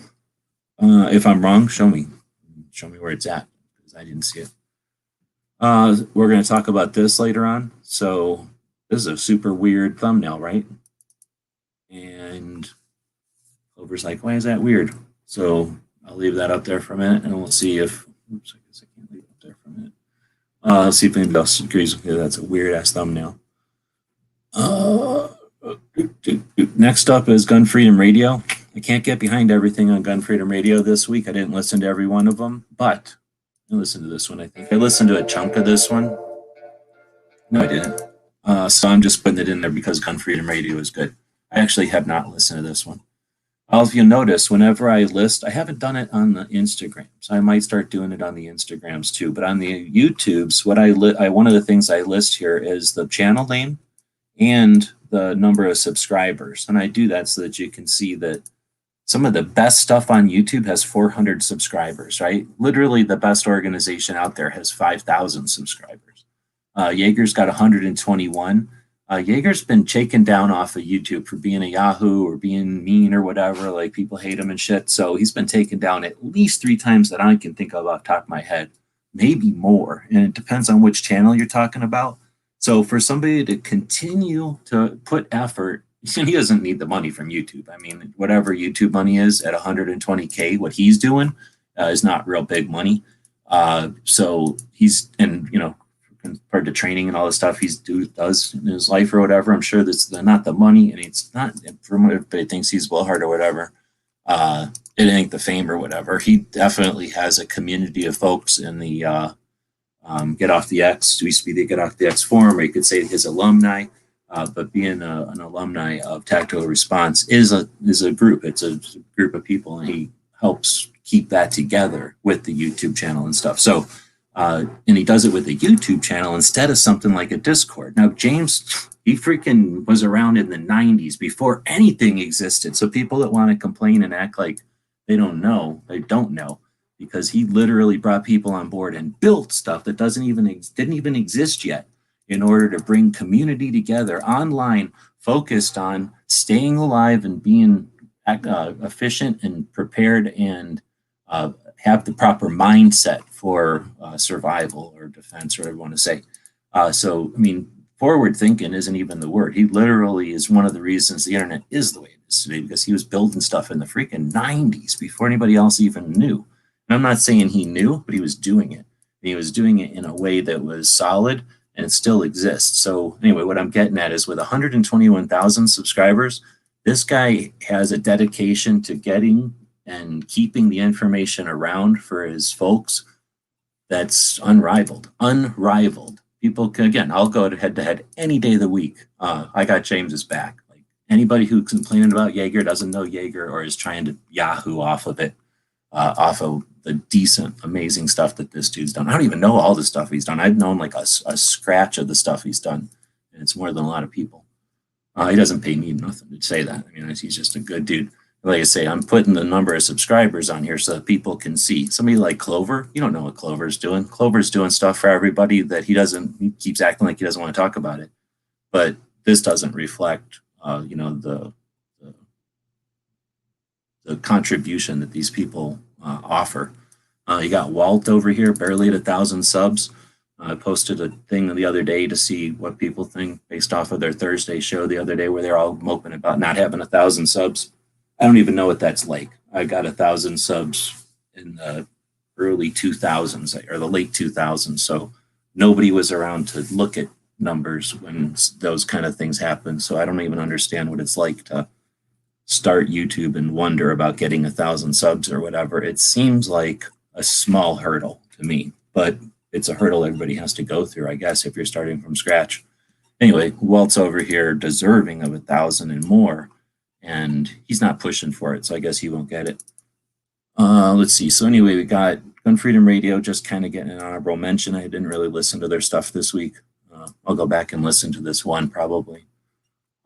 If I'm wrong, show me. Show me where it's at, because I didn't see it. We're going to talk about this later on. So this is a super weird thumbnail, right? And Clover's like, why is that weird? So I'll leave that up there for a minute, and we'll see if. Oops, I guess I can't leave it up there for a minute. Let's see if anybody else agrees with me. That's a weird ass thumbnail. Next up is Gun Freedom Radio. I can't get behind everything on Gun Freedom Radio this week. I didn't listen to every one of them, but I listened to this one. I think I listened to a chunk of this one. No, I didn't. So I'm just putting it in there because Gun Freedom Radio is good. I actually have not listened to this one. If you'll notice, whenever I list, I haven't done it on the Instagram, so I might start doing it on the Instagrams too. But on the YouTubes, what one of the things I list here is the channel name and the number of subscribers, and I do that so that you can see that some of the best stuff on YouTube has 400 subscribers. Right, literally the best organization out there has 5,000 subscribers. Yeager's got 121. Yeager's been taken down off of YouTube for being a Yahoo or being mean or whatever. Like, people hate him and shit. So he's been taken down at least 3 times that I can think of off the top of my head, maybe more. And it depends on which channel you're talking about. So for somebody to continue to put effort, he doesn't need the money from YouTube. I mean, whatever YouTube money is at 120K, what he's doing is not real big money. So he's, and compared to training and all the stuff does in his life or whatever, I'm sure that's not the money, and it's not from what everybody thinks he's well hard or whatever. It ain't the fame or whatever. He definitely has a community of folks in the Get Off the X. It used to be the Get Off the X forum, or you could say his alumni. But being an alumni of Tactical Response is a group. It's a group of people, and he helps keep that together with the YouTube channel and stuff. So. And he does it with a YouTube channel instead of something like a Discord. Now, James, he freaking was around in the 90s before anything existed. So people that want to complain and act like they don't know, because he literally brought people on board and built stuff that didn't even exist yet in order to bring community together online, focused on staying alive and being efficient and prepared and have the proper mindset for survival or defense, or whatever you want to say. So, I mean, forward thinking isn't even the word. He literally is one of the reasons the internet is the way it is today, because he was building stuff in the freaking 90s before anybody else even knew. And I'm not saying he knew, but he was doing it. And he was doing it in a way that was solid, and it still exists. So anyway, what I'm getting at is with 121,000 subscribers, this guy has a dedication to getting and keeping the information around for his folks that's unrivaled. People can, again, I'll go head to head any day of the week. I got James's back. Like, anybody who's complaining about Yeager doesn't know Yeager or is trying to Yahoo off of it, off of the decent, amazing stuff that this dude's done. I don't even know all the stuff he's done. I've known like a scratch of the stuff he's done, and it's more than a lot of people. He doesn't pay me nothing to say that. I mean, he's just a good dude. Like I say, I'm putting the number of subscribers on here so that people can see. Somebody like Clover, you don't know what Clover's doing. Clover's doing stuff for everybody that he keeps acting like he doesn't want to talk about it. But this doesn't reflect, the contribution that these people offer. You got Walt over here, barely at 1,000 subs. I posted a thing the other day to see what people think based off of their Thursday show the other day, where they're all moping about not having 1,000 subs. I don't even know what that's like. I got 1,000 subs in the early 2000s or the late 2000s. So nobody was around to look at numbers when those kind of things happen. So I don't even understand what it's like to start YouTube and wonder about getting 1,000 subs or whatever. It seems like a small hurdle to me, but it's a hurdle everybody has to go through, I guess, if you're starting from scratch. Anyway, Walt's over here deserving of 1,000 and more. And he's not pushing for it, so I guess he won't get it. Let's see. So anyway, we got Gun Freedom Radio, just kind of getting an honorable mention. I didn't really listen to their stuff this week. I'll go back and listen to this one probably.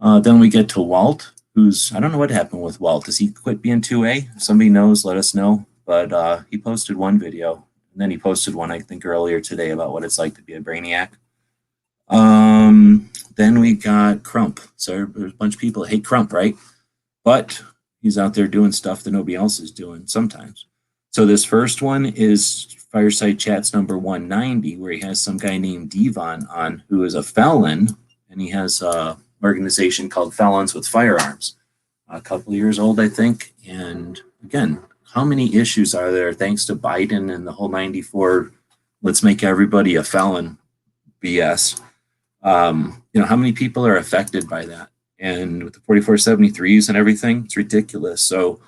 Then we get to Walt, who's, I don't know what happened with Walt. Does he quit being 2A? If somebody knows, let us know. But he posted one video, and then he posted one, I think, earlier today about what it's like to be a brainiac. Then we got Crump. So there's a bunch of people that hate Crump, right? But he's out there doing stuff that nobody else is doing sometimes. So this first one is Fireside Chats number 190, where he has some guy named Devon on, who is a felon, and he has an organization called Felons with Firearms. A couple of years old, I think. And again, how many issues are there thanks to Biden and the whole 94, let's make everybody a felon BS? How many people are affected by that? And with the 4473s and everything, it's ridiculous. So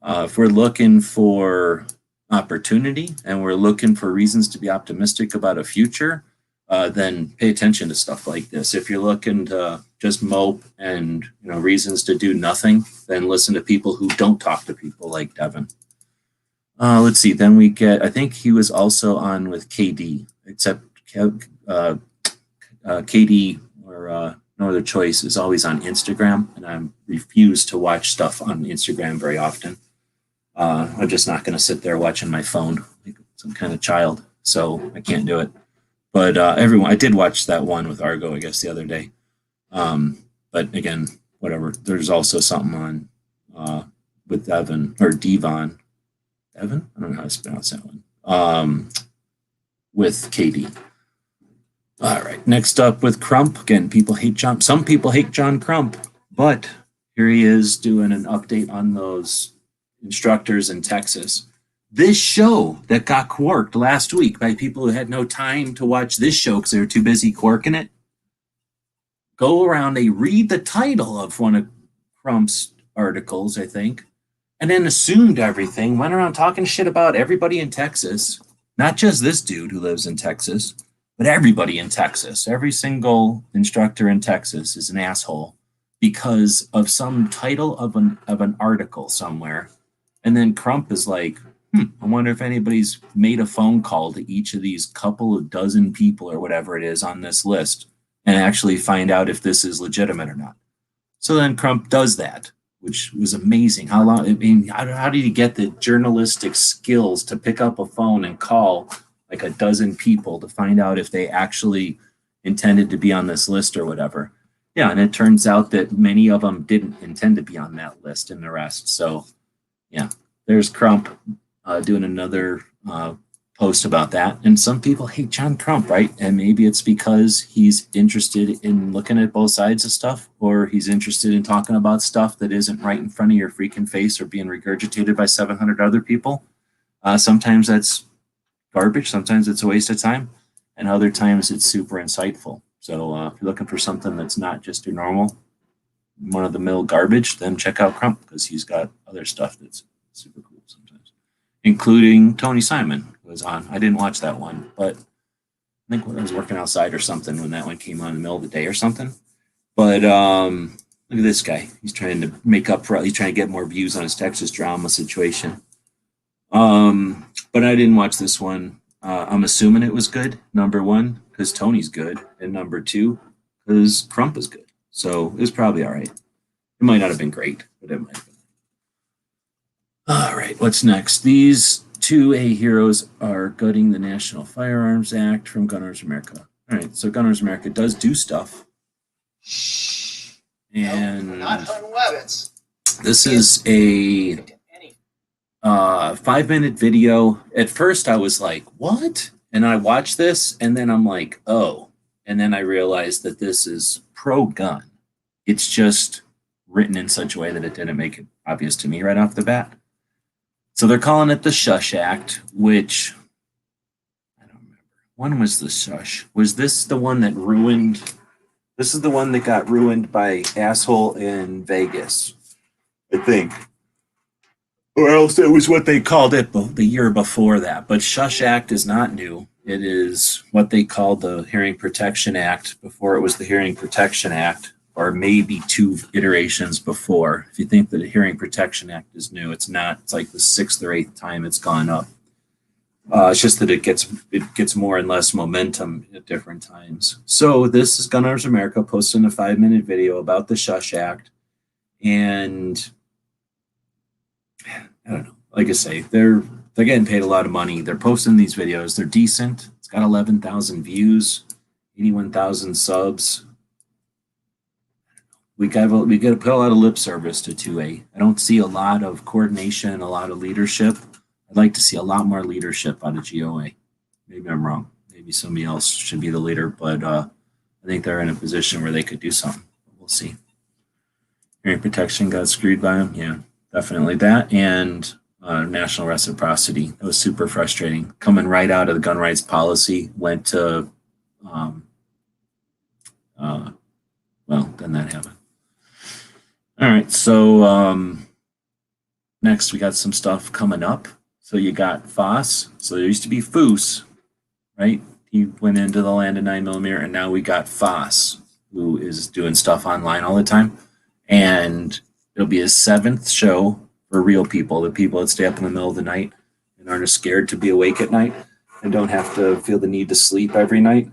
if we're looking for opportunity and we're looking for reasons to be optimistic about a future, then pay attention to stuff like this. If you're looking to just mope and reasons to do nothing, then listen to people who don't talk to people like Devin. Let's see. Then we get, I think he was also on with KD, except KD or No Other Choice is always on Instagram, and I refuse to watch stuff on Instagram very often. I'm just not going to sit there watching my phone like some kind of child, so I can't do it. But I did watch that one with Argo, I guess, the other day. But again, whatever. There's also something on with Devon. Devon? I don't know how to pronounce that one. With KD. All right. Next up with Crump. Again, some people hate John Crump, but here he is doing an update on those instructors in Texas. This show that got quarked last week by people who had no time to watch this show because they were too busy quarking it. Go around, they read the title of one of Crump's articles, I think, and then assumed everything, went around talking shit about everybody in Texas, not just this dude who lives in Texas, but everybody in Texas. Every single instructor in Texas is an asshole because of some title of an article somewhere. And then Crump is like, I wonder if anybody's made a phone call to each of these couple of dozen people or whatever it is on this list and actually find out if this is legitimate or not. So then Crump does that, which was amazing. How did he get the journalistic skills to pick up a phone and call like a dozen people to find out if they actually intended to be on this list or whatever? Yeah, and it turns out that many of them didn't intend to be on that list and the rest. So yeah, there's Crump doing another post about that. And some people hate John Crump, right? And maybe it's because he's interested in looking at both sides of stuff, or he's interested in talking about stuff that isn't right in front of your freaking face or being regurgitated by 700 other people. Sometimes that's garbage. Sometimes it's a waste of time. And other times it's super insightful. So if you're looking for something that's not just your normal one-of-the-mill garbage, then check out Crump because he's got other stuff that's super cool sometimes, including Tony Simon was on. I didn't watch that one, but I think I was working outside or something when that one came on in the middle of the day or something. But look at this guy. He's trying to he's trying to get more views on his Texas drama situation. But I didn't watch this one. I'm assuming it was good, number one, because Tony's good, and number two, because Crump is good. So it was probably all right. It might not have been great, but it might have been. All right, what's next? These 2A heroes are gutting the National Firearms Act from Gun Owners America. All right, so Gun Owners America does do stuff. And not hunting weapons. This is a 5-minute video. At first, I was like, what? And I watched this, and then I'm like, oh. And then I realized that this is pro-gun. It's just written in such a way that it didn't make it obvious to me right off the bat. So they're calling it the Shush Act, which I don't remember. When was the Shush? Was this the one that ruined? This is the one that got ruined by asshole in Vegas, I think. Or else it was what they called it the year before that. But Shush Act is not new. It is what they called the Hearing Protection Act before it was the Hearing Protection Act, or maybe 2 iterations before. If you think that the Hearing Protection Act is new, it's not. It's like the 6th or 8th time it's gone up. It's just that it gets more and less momentum at different times. So this is Gun Owners America posting a 5-minute video about the Shush Act. And I don't know. Like I say, they're getting paid a lot of money. They're posting these videos. They're decent. It's got 11,000 views, 81,000 subs. We got to put a lot of lip service to 2A. I don't see a lot of coordination, a lot of leadership. I'd like to see a lot more leadership out of GOA. Maybe I'm wrong. Maybe somebody else should be the leader, but I think they're in a position where they could do something. We'll see. Hearing protection got screwed by them. Yeah, definitely that. And national reciprocity. It was super frustrating. Coming right out of the gun rights policy, went to, well, then that happened. All right, so next we got some stuff coming up. So you got FOSS. So there used to be FOOS, right? He went into the land of 9mm, and now we got FOSS, who is doing stuff online all the time. And it'll be his 7th show for real people, the people that stay up in the middle of the night and aren't scared to be awake at night and don't have to feel the need to sleep every night.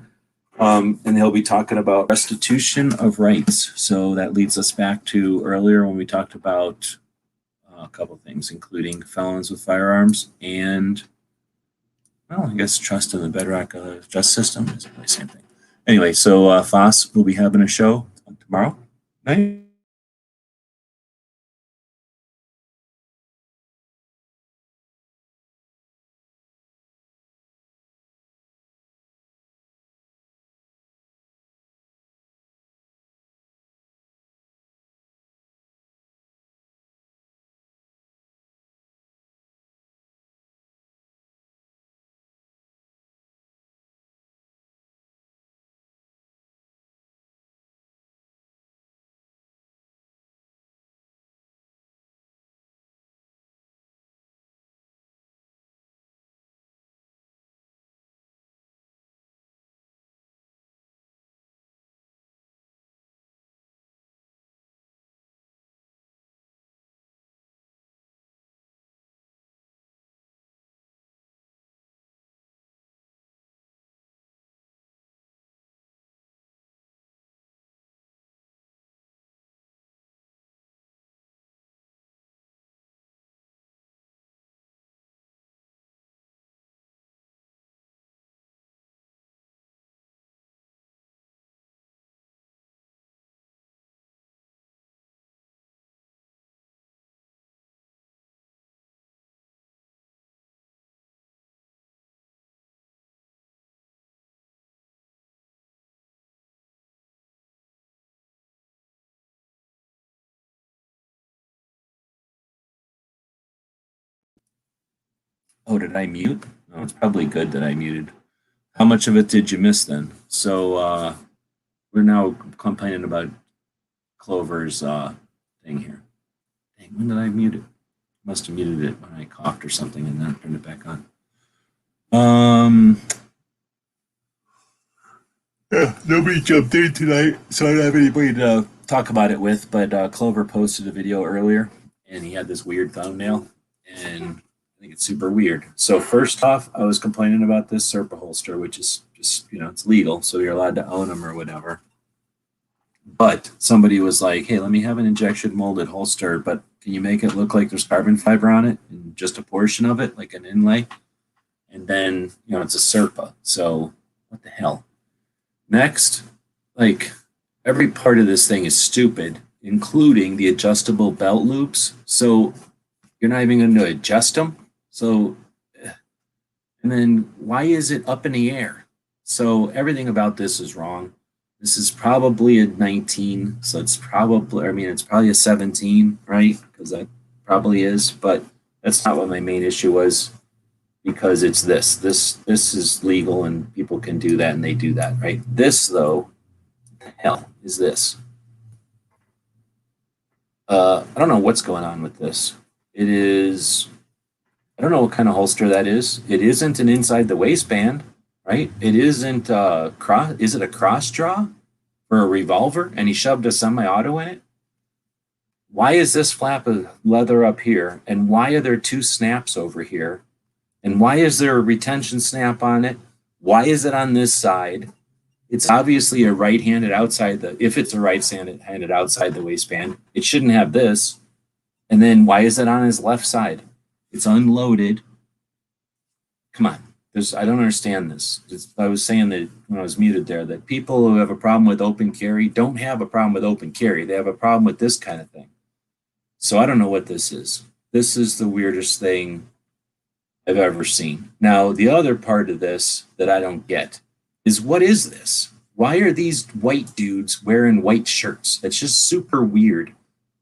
And he'll be talking about restitution of rights. So that leads us back to earlier when we talked about a couple things, including felons with firearms and, well, I guess trust in the bedrock of the justice system is the same thing. Anyway, so FOSS will be having a show tomorrow night. Oh, did I mute? No, it's probably good that I muted. How much of it did you miss then? So we're now complaining about Clover's thing here. Dang, when did I mute it? Must have muted it when I coughed or something and then turned it back on. Yeah, nobody jumped in tonight, so I don't have anybody to talk about it with, but Clover posted a video earlier and he had this weird thumbnail and I think it's super weird. So first off, I was complaining about this Serpa holster, which is just, it's legal, so you're allowed to own them or whatever. But somebody was like, hey, let me have an injection molded holster, but can you make it look like there's carbon fiber on it and just a portion of it, like an inlay? And then, it's a Serpa. So what the hell? Next, like every part of this thing is stupid, including the adjustable belt loops. So you're not even going to adjust them. So, and then why is it up in the air? So everything about this is wrong. This is probably a 19. So it's probably, it's probably a 17, right? Because that probably is, but that's not what my main issue was. Because it's this is legal and people can do that and they do that, right? This though, what the hell is this? I don't know what's going on with this. It is, I don't know what kind of holster that is. It isn't an inside the waistband, right? It isn't is it a cross draw for a revolver? And he shoved a semi-auto in it? Why is this flap of leather up here? And why are there 2 snaps over here? And why is there a retention snap on it? Why is it on this side? It's obviously a right-handed outside if it's a right-handed outside the waistband, it shouldn't have this. And then why is it on his left side? It's unloaded. Come on. I don't understand this. I was saying that when I was muted there, that people who have a problem with open carry don't have a problem with open carry. They have a problem with this kind of thing. So I don't know what this is. This is the weirdest thing I've ever seen. Now, the other part of this that I don't get is, what is this? Why are these white dudes wearing white shirts? It's just super weird.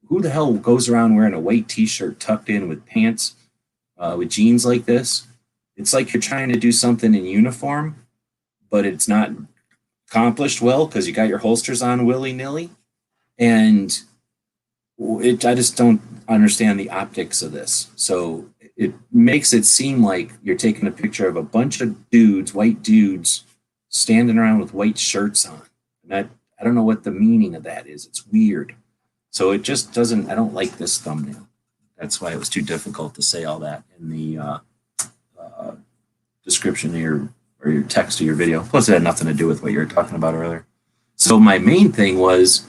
Who the hell goes around wearing a white t-shirt tucked in with pants with jeans like this, it's like you're trying to do something in uniform, but it's not accomplished well because you got your holsters on willy-nilly. And I just don't understand the optics of this. So it makes it seem like you're taking a picture of a bunch of dudes, white dudes, standing around with white shirts on. And I don't know what the meaning of that is. It's weird. So it just doesn't, I don't like this thumbnail. That's why it was too difficult to say all that in the description of your text of your video. Plus, it had nothing to do with what you were talking about earlier. So my main thing was,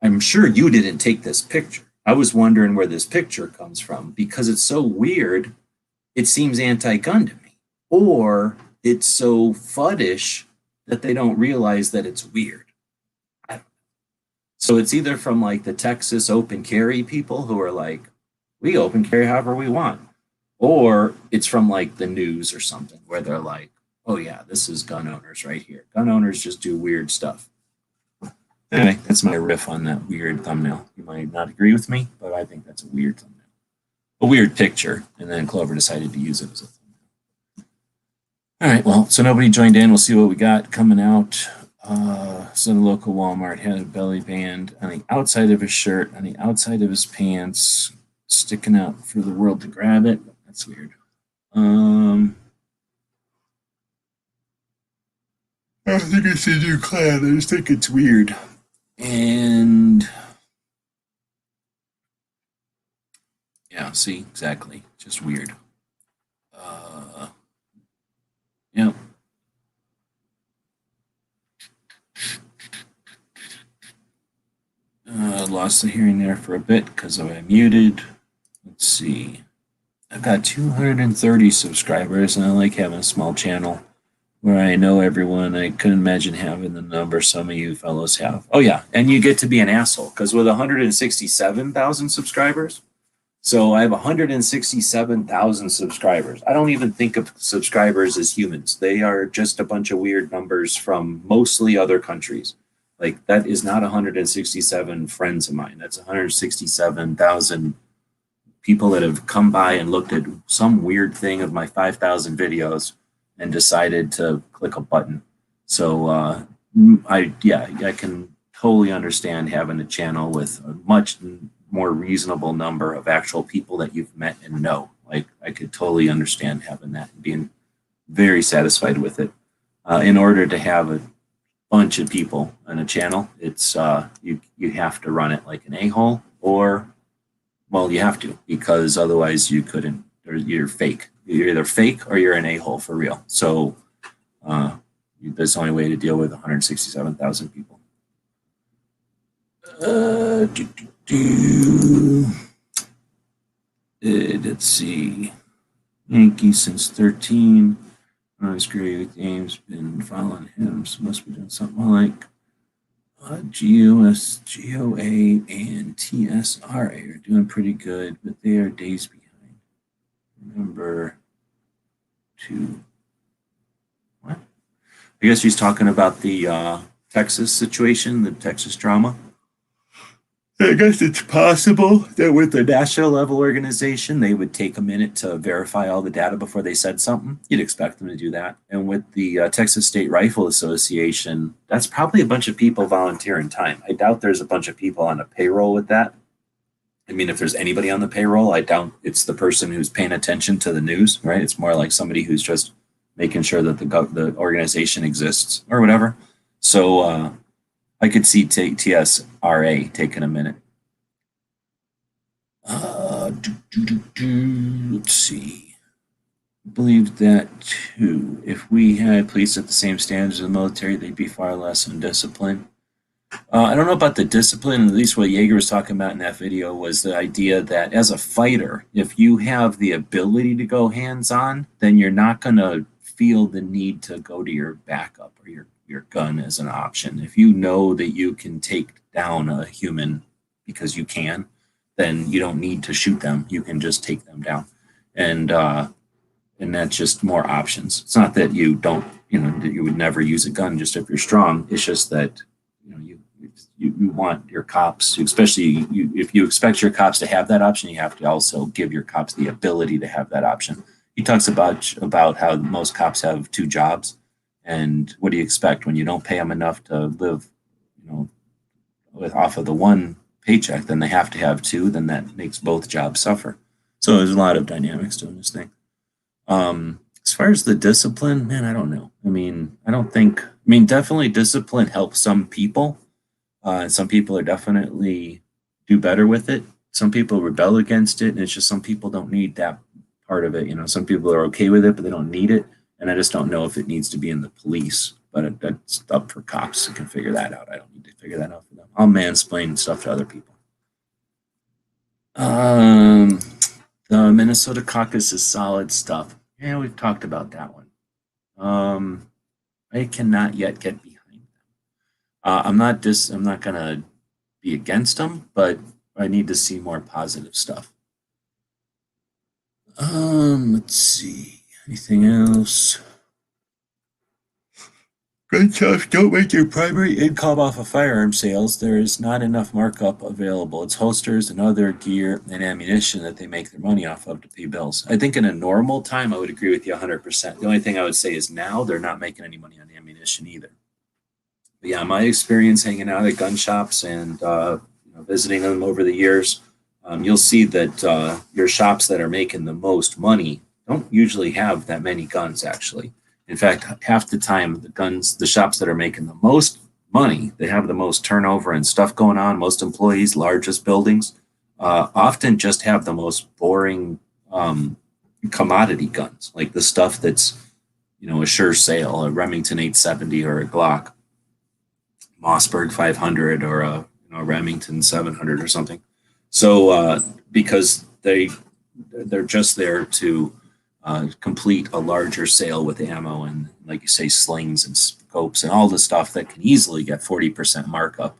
I'm sure you didn't take this picture. I was wondering where this picture comes from because it's so weird. It seems anti-gun to me, or it's so fuddish that they don't realize that it's weird. So it's either from like the Texas open carry people who are like, we open carry however we want, or it's from like the news or something where they're like, oh yeah, this is gun owners right here. Gun owners just do weird stuff. Anyway, that's my riff on that weird thumbnail. You might not agree with me, but I think that's a weird thumbnail. A weird picture, and then Clover decided to use it as a thumbnail. All right, well, so nobody joined in. We'll see what we got coming out. So the local Walmart had a belly band on the outside of his shirt, on the outside of his pants, sticking out for the world to grab it. That's weird. I don't think it's a new clan. I just think it's weird. And yeah, see, exactly. Just weird. Yeah. Lost the hearing there for a bit because I muted. Let's see. I've got 230 subscribers, and I like having a small channel where I know everyone. I couldn't imagine having the number some of you fellows have. Oh yeah, and you get to be an asshole because with 167,000 subscribers, so I have 167,000 subscribers. I don't even think of subscribers as humans. They are just a bunch of weird numbers from mostly other countries. Like that is not 167 friends of mine. That's 167,000 people that have come by and looked at some weird thing of my 5,000 videos and decided to click a button. So I can totally understand having a channel with a much more reasonable number of actual people that you've met and know. Like I could totally understand having that and being very satisfied with it. In order to have a bunch of people on a channel, it's you have to run it like an a-hole, or well, you have to, because otherwise you couldn't, or you're fake. You're either fake or you're an a-hole for real. So that's the only way to deal with 167,000 people. Let's see. Yankees since 13. I was great with James, been following him, so must be doing something like GOS, GOA, and TSRA are doing pretty good, but they are days behind. Number 2. What? I guess he's talking about the Texas situation, the Texas drama. I guess it's possible that with the national level organization, they would take a minute to verify all the data before they said something. You'd expect them to do that. And with the Texas State Rifle Association, that's probably a bunch of people volunteering time. I doubt there's a bunch of people on a payroll with that. I mean, if there's anybody on the payroll, I doubt it's the person who's paying attention to the news, right? It's more like somebody who's just making sure that the organization exists or whatever. So I could see TSRA taking a minute. Let's see. I believe that too. If we had police at the same standards as the military, they'd be far less undisciplined. I don't know about the discipline. At least what Yeager was talking about in that video was the idea that as a fighter, if you have the ability to go hands-on, then you're not going to feel the need to go to your backup or your gun as an option. If you know that you can take down a human because you can, then you don't need to shoot them. You can just take them down. And that's just more options. It's not that you don't, that you would never use a gun just if you're strong. It's just that, you want your cops to, especially if you expect your cops to have that option, you have to also give your cops the ability to have that option. He talks about how most cops have two jobs, and what do you expect when you don't pay them enough to live, off of the one paycheck? Then they have to have two. Then that makes both jobs suffer. So there's a lot of dynamics to this thing. As far as the discipline, man, I don't know. Definitely discipline helps some people. Some people are definitely do better with it. Some people rebel against it, and it's just some people don't need that part of it. Some people are okay with it, but they don't need it. And I just don't know if it needs to be in the police, but that's up for cops who can figure that out. I don't need to figure that out for them. I'll mansplain stuff to other people. The Minnesota caucus is solid stuff. Yeah, we've talked about that one. I cannot yet get behind them. I'm not gonna be against them, but I need to see more positive stuff. Let's see. Anything else? Gun shops don't make their primary income off of firearm sales. There is not enough markup available. It's holsters and other gear and ammunition that they make their money off of to pay bills. I think in a normal time, I would agree with you 100%. The only thing I would say is now they're not making any money on ammunition either. But yeah, my experience hanging out at gun shops and visiting them over the years, you'll see that your shops that are making the most money don't usually have that many guns, actually. In fact, half the time, the shops that are making the most money, they have the most turnover and stuff going on, most employees, largest buildings, often just have the most boring commodity guns, like the stuff that's, a sure sale, a Remington 870 or a Glock, Mossberg 500 or a Remington 700 or something. So because they're just there to complete a larger sale with ammo and, like you say, slings and scopes and all the stuff that can easily get 40% markup.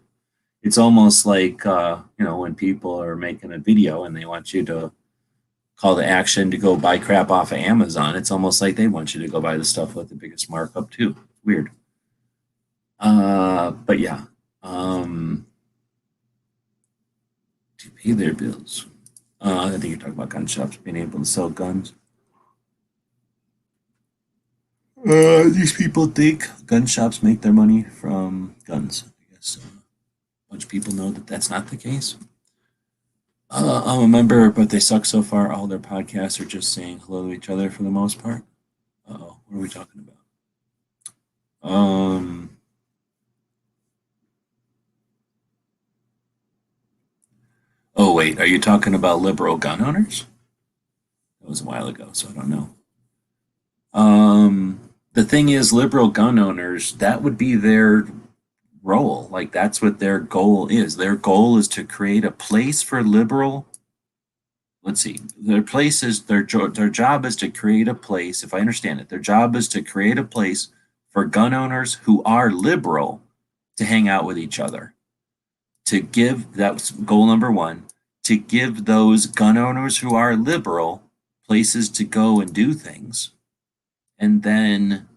It's almost like, when people are making a video and they want you to call to action to go buy crap off of Amazon. It's almost like they want you to go buy the stuff with the biggest markup too. Weird. But yeah. To pay their bills. I think you're talking about gun shops being able to sell guns. These people think gun shops make their money from guns. I guess a bunch of people know that that's not the case. I'm a member, but they suck so far. All their podcasts are just saying hello to each other for the most part. Uh-oh, what are we talking about? Oh, wait, are you talking about liberal gun owners? That was a while ago, so I don't know. The thing is, liberal gun owners, that would be their role. Like, that's what their goal is. Their goal is to create a place for liberal. Let's see. Their job is to create a place, if I understand it, their job is to create a place for gun owners who are liberal to hang out with each other. That's goal number one, to give those gun owners who are liberal places to go and do things. And then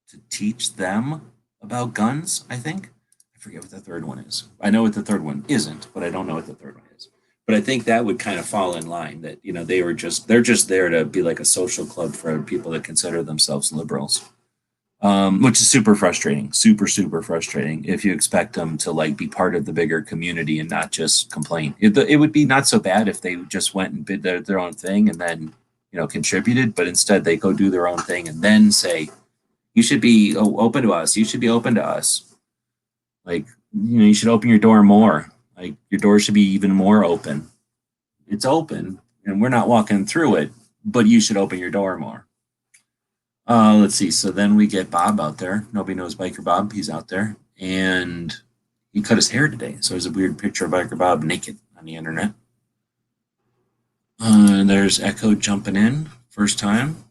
to teach them about guns, I think. I forget what the third one is. I know what the third one isn't, but I don't know what the third one is. But I think that would kind of fall in line that, they're just there to be like a social club for people that consider themselves liberals, which is super frustrating, super frustrating if you expect them to like be part of the bigger community and not just complain. It would be not so bad if they just went and did their own thing and then, contributed, but instead they go do their own thing and then say, you should be open to us. You should be open to us. Like, you should open your door more. Like, your door should be even more open. It's open and we're not walking through it, but you should open your door more. Let's see. So then we get Bob out there. Nobody knows Biker Bob. He's out there and he cut his hair today. So there's a weird picture of Biker Bob naked on the internet. And there's Echo jumping in first time.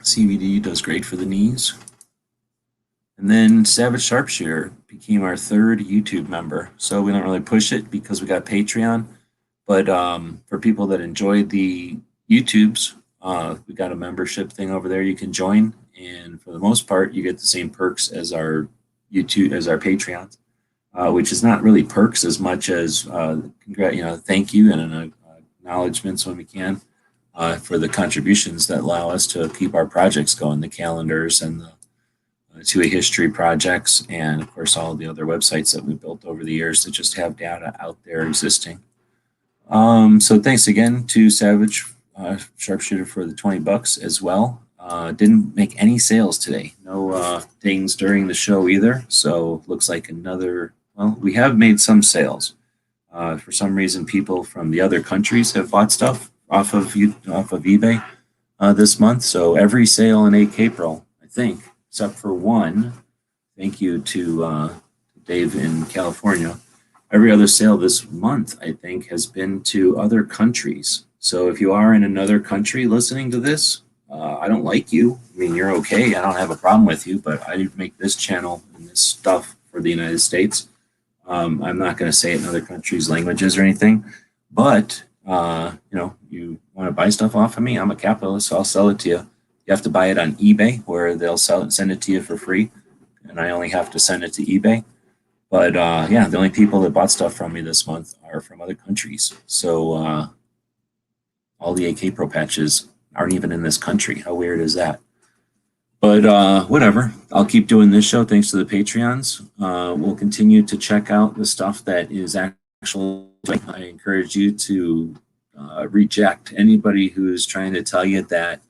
CBD does great for the knees. And then Savage Sharpshooter became our third YouTube member. So we don't really push it because we got Patreon. But for people that enjoy the YouTubes, we got a membership thing over there you can join. and for the most part, you get the same perks as our Patreons, which is not really perks as much as thank you and an acknowledgments when we can for the contributions that allow us to keep our projects going, the calendars and the 2A history projects, and of course all the other websites that we built over the years that just have data out there existing. So thanks again to Savage Sharpshooter for the $20 as well. Didn't make any sales today. No things during the show either. So looks like we have made some sales. For some reason, people from the other countries have bought stuff off of eBay this month. So every sale in AKpril, I think, except for one, thank you to Dave in California. Every other sale this month, I think, has been to other countries. So if you are in another country listening to this, I don't like you. I mean, you're okay. I don't have a problem with you, but I make this channel and this stuff for the United States. I'm not going to say it in other countries' languages or anything, but you want to buy stuff off of me, I'm a capitalist, so I'll sell it to you. You have to buy it on eBay, where they'll send it to you for free, and I only have to send it to eBay. But the only people that bought stuff from me this month are from other countries. So all the AKpril patches aren't even in this country. How weird is that? But whatever. I'll keep doing this show thanks to the Patreons. We'll continue to check out the stuff that is actual. I encourage you to reject anybody who is trying to tell you that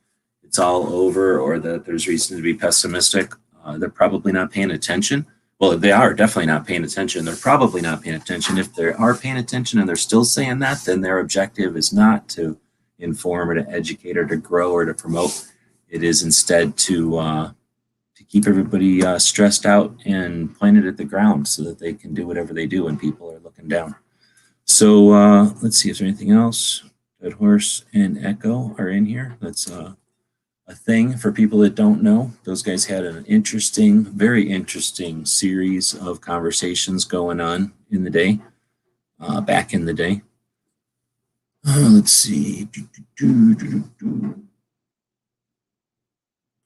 it's all over or that there's reason to be pessimistic. They're probably not paying attention. Well, they are definitely not paying attention. They're probably not paying attention. If they are paying attention and they're still saying that, then their objective is not to inform or to educate or to grow or to promote. It is instead to keep everybody stressed out and pointed at the ground so that they can do whatever they do when people are looking down. So let's see, is there anything else? Dead Horse and Echo are in here. That's a thing for people that don't know. Those guys had an interesting, very interesting series of conversations going on in the day, back in the day. Let's see.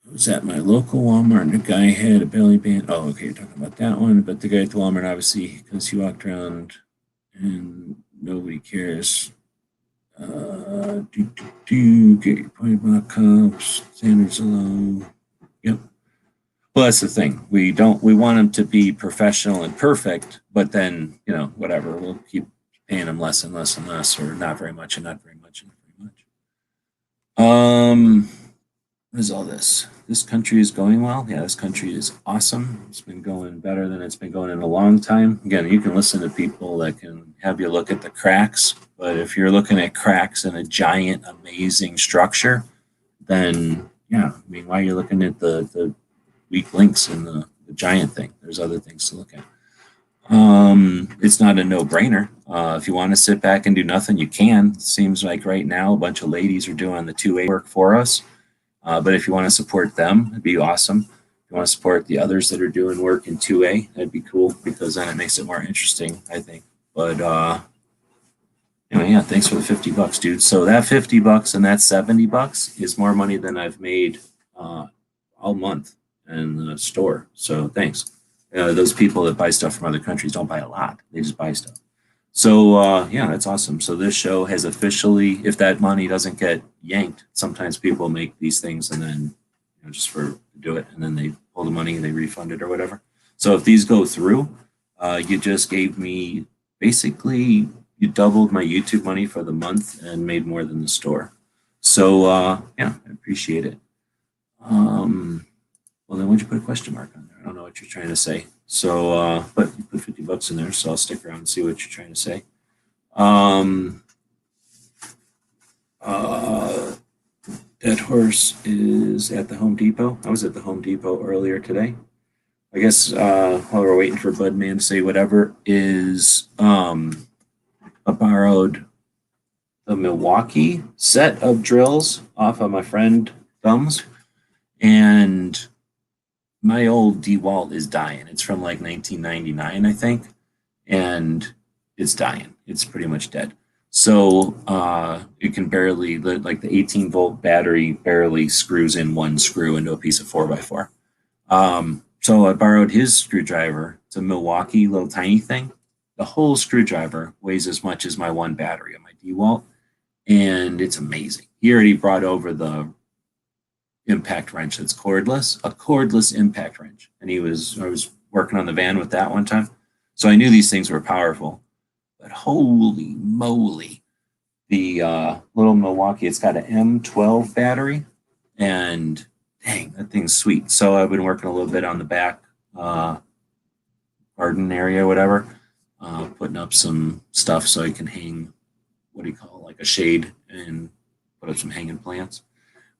I was at my local Walmart and a guy had a belly band. Oh, okay, you're talking about that one. But the guy at the Walmart, obviously, because he walked around and nobody cares. Get your point about cops, standards are low. Yep. Well, that's the thing. We want them to be professional and perfect, but then, whatever, we'll keep paying them less and less and less, or not very much and not very much and not very much. What is all this? This country is going well. Yeah, this country is awesome. It's been going better than it's been going in a long time. Again, you can listen to people that can have you look at the cracks, but if you're looking at cracks in a giant, amazing structure, then why are you looking at the weak links in the giant thing? There's other things to look at. It's not a no-brainer. If you want to sit back and do nothing, you can. It seems like right now a bunch of ladies are doing the 2A work for us. But if you want to support them, it'd be awesome. If you want to support the others that are doing work in 2A, that'd be cool, because then it makes it more interesting, I think. But thanks for the $50, dude. So that $50 and that $70 is more money than I've made all month in the store. So thanks. Those people that buy stuff from other countries don't buy a lot. They just buy stuff. So that's awesome. So this show has officially, if that money doesn't get yanked, sometimes people make these things and then just do it, and then they pull the money and they refund it or whatever. So if these go through, you just gave me, basically you doubled my YouTube money for the month and made more than the store. So I appreciate it. Well, then why'd you put a question mark on there? I don't know what you're trying to say. So, but you put $50 in there, so I'll stick around and see what you're trying to say. Dead Horse is at the Home Depot. I was at the Home Depot earlier today. I guess while we're waiting for Budman to say whatever, is I borrowed the Milwaukee set of drills off of my friend Thumbs, and my old DeWalt is dying. It's from like 1999, I think, and it's dying. It's pretty much dead. So it can barely, like the 18-volt battery barely screws in one screw into a piece of 4x4. So I borrowed his screwdriver. It's a Milwaukee little tiny thing. The whole screwdriver weighs as much as my one battery on my DeWalt, and it's amazing. He already brought over the impact wrench that's cordless, a cordless impact wrench. And I was working on the van with that one time. So I knew these things were powerful, but holy moly, the little Milwaukee, it's got an M12 battery, and dang, that thing's sweet. So I've been working a little bit on the back garden area, whatever, putting up some stuff so I can hang, what do you call it, like a shade, and put up some hanging plants.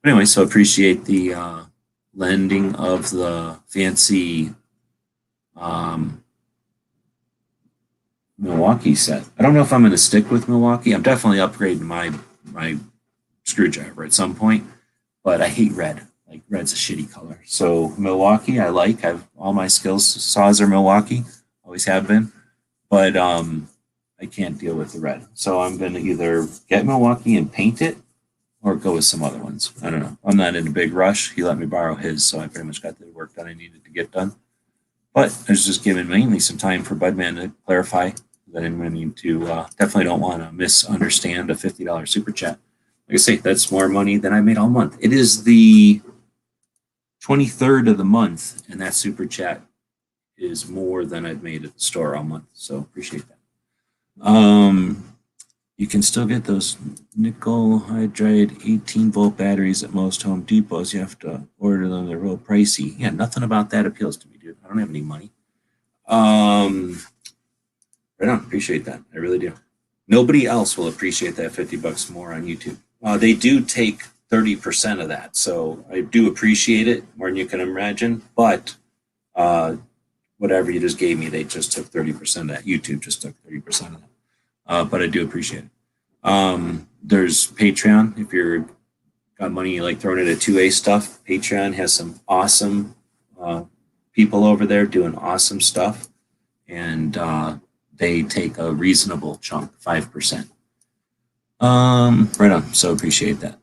But anyway, so appreciate the lending of the fancy Milwaukee set. I don't know if I'm going to stick with Milwaukee. I'm definitely upgrading my screwdriver at some point, but I hate red. Like, red's a shitty color. So Milwaukee, I like. All my saws are Milwaukee, always have been, but I can't deal with the red. So I'm going to either get Milwaukee and paint it, or go with some other ones. I don't know. I'm not in a big rush. He let me borrow his, so I pretty much got the work that I needed to get done. But I was just giving mainly some time for Budman to clarify that I'm going to need to, definitely don't want to misunderstand a $50 super chat. Like I say, that's more money than I made all month. It is the 23rd of the month, and that super chat is more than I've made at the store all month. So appreciate that. You can still get those nickel hydride 18-volt batteries at most Home Depots. You have to order them. They're real pricey. Yeah, nothing about that appeals to me, dude. I don't have any money. Right on. Appreciate that. I really do. Nobody else will appreciate that $50 more on YouTube. They do take 30% of that, so I do appreciate it more than you can imagine. But whatever you just gave me, they just took 30% of that. YouTube just took 30% of that. But I do appreciate it. There's Patreon. If you're got money you like throwing it at 2A stuff, Patreon has some awesome people over there doing awesome stuff, and they take a reasonable chunk, 5%. Right on. So appreciate that.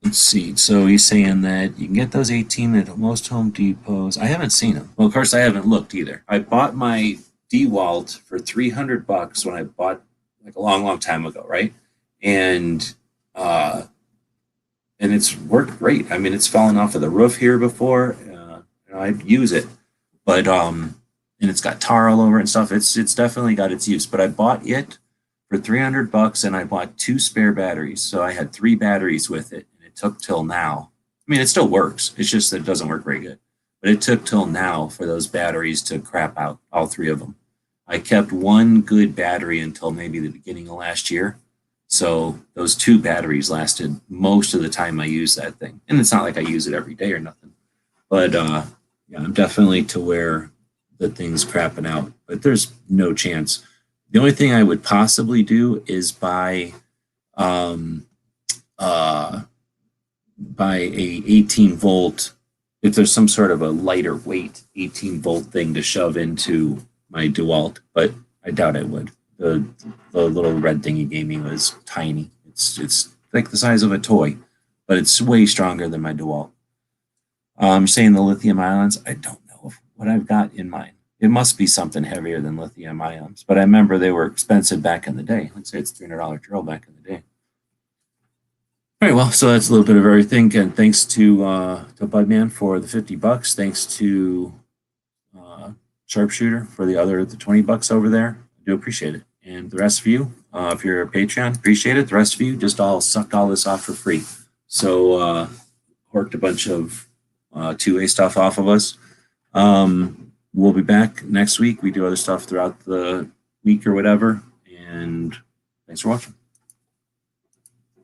Let's see. So he's saying that you can get those 18 at most Home Depots. I haven't seen them. Well, of course, I haven't looked either. I bought my DeWalt for $300 when I bought, like, a long time ago, right? And it's worked great. I mean, it's fallen off of the roof here before. I use it, but and it's got tar all over it and stuff. It's definitely got its use. But I bought it for $300, and I bought 2 spare batteries, so I had 3 batteries with it, and it took till now. I mean, it still works. It's just that it doesn't work very good. But it took till now for those batteries to crap out, all 3 of them. I kept one good battery until maybe the beginning of last year. So those 2 batteries lasted most of the time I used that thing. And it's not like I use it every day or nothing. But yeah, I'm definitely to where the thing's crapping out. But there's no chance. The only thing I would possibly do is buy a 18-volt, if there's some sort of a lighter weight 18-volt thing to shove into my DeWalt, but I doubt I would. The little red thing he gave me was tiny. It's like the size of a toy, but it's way stronger than my DeWalt. Saying the lithium ions, I don't know what I've got in mind. It must be something heavier than lithium ions, but I remember they were expensive back in the day. Let's say it's $300 drill back in the day. All right, well, so that's a little bit of everything. And thanks to Budman for the $50. Thanks to Sharpshooter for the $20 over there. I do appreciate it. And the rest of you, if you're a Patreon, appreciate it. The rest of you just all sucked all this off for free. So worked a bunch of 2A stuff off of us. We'll be back next week. We do other stuff throughout the week or whatever. And thanks for watching.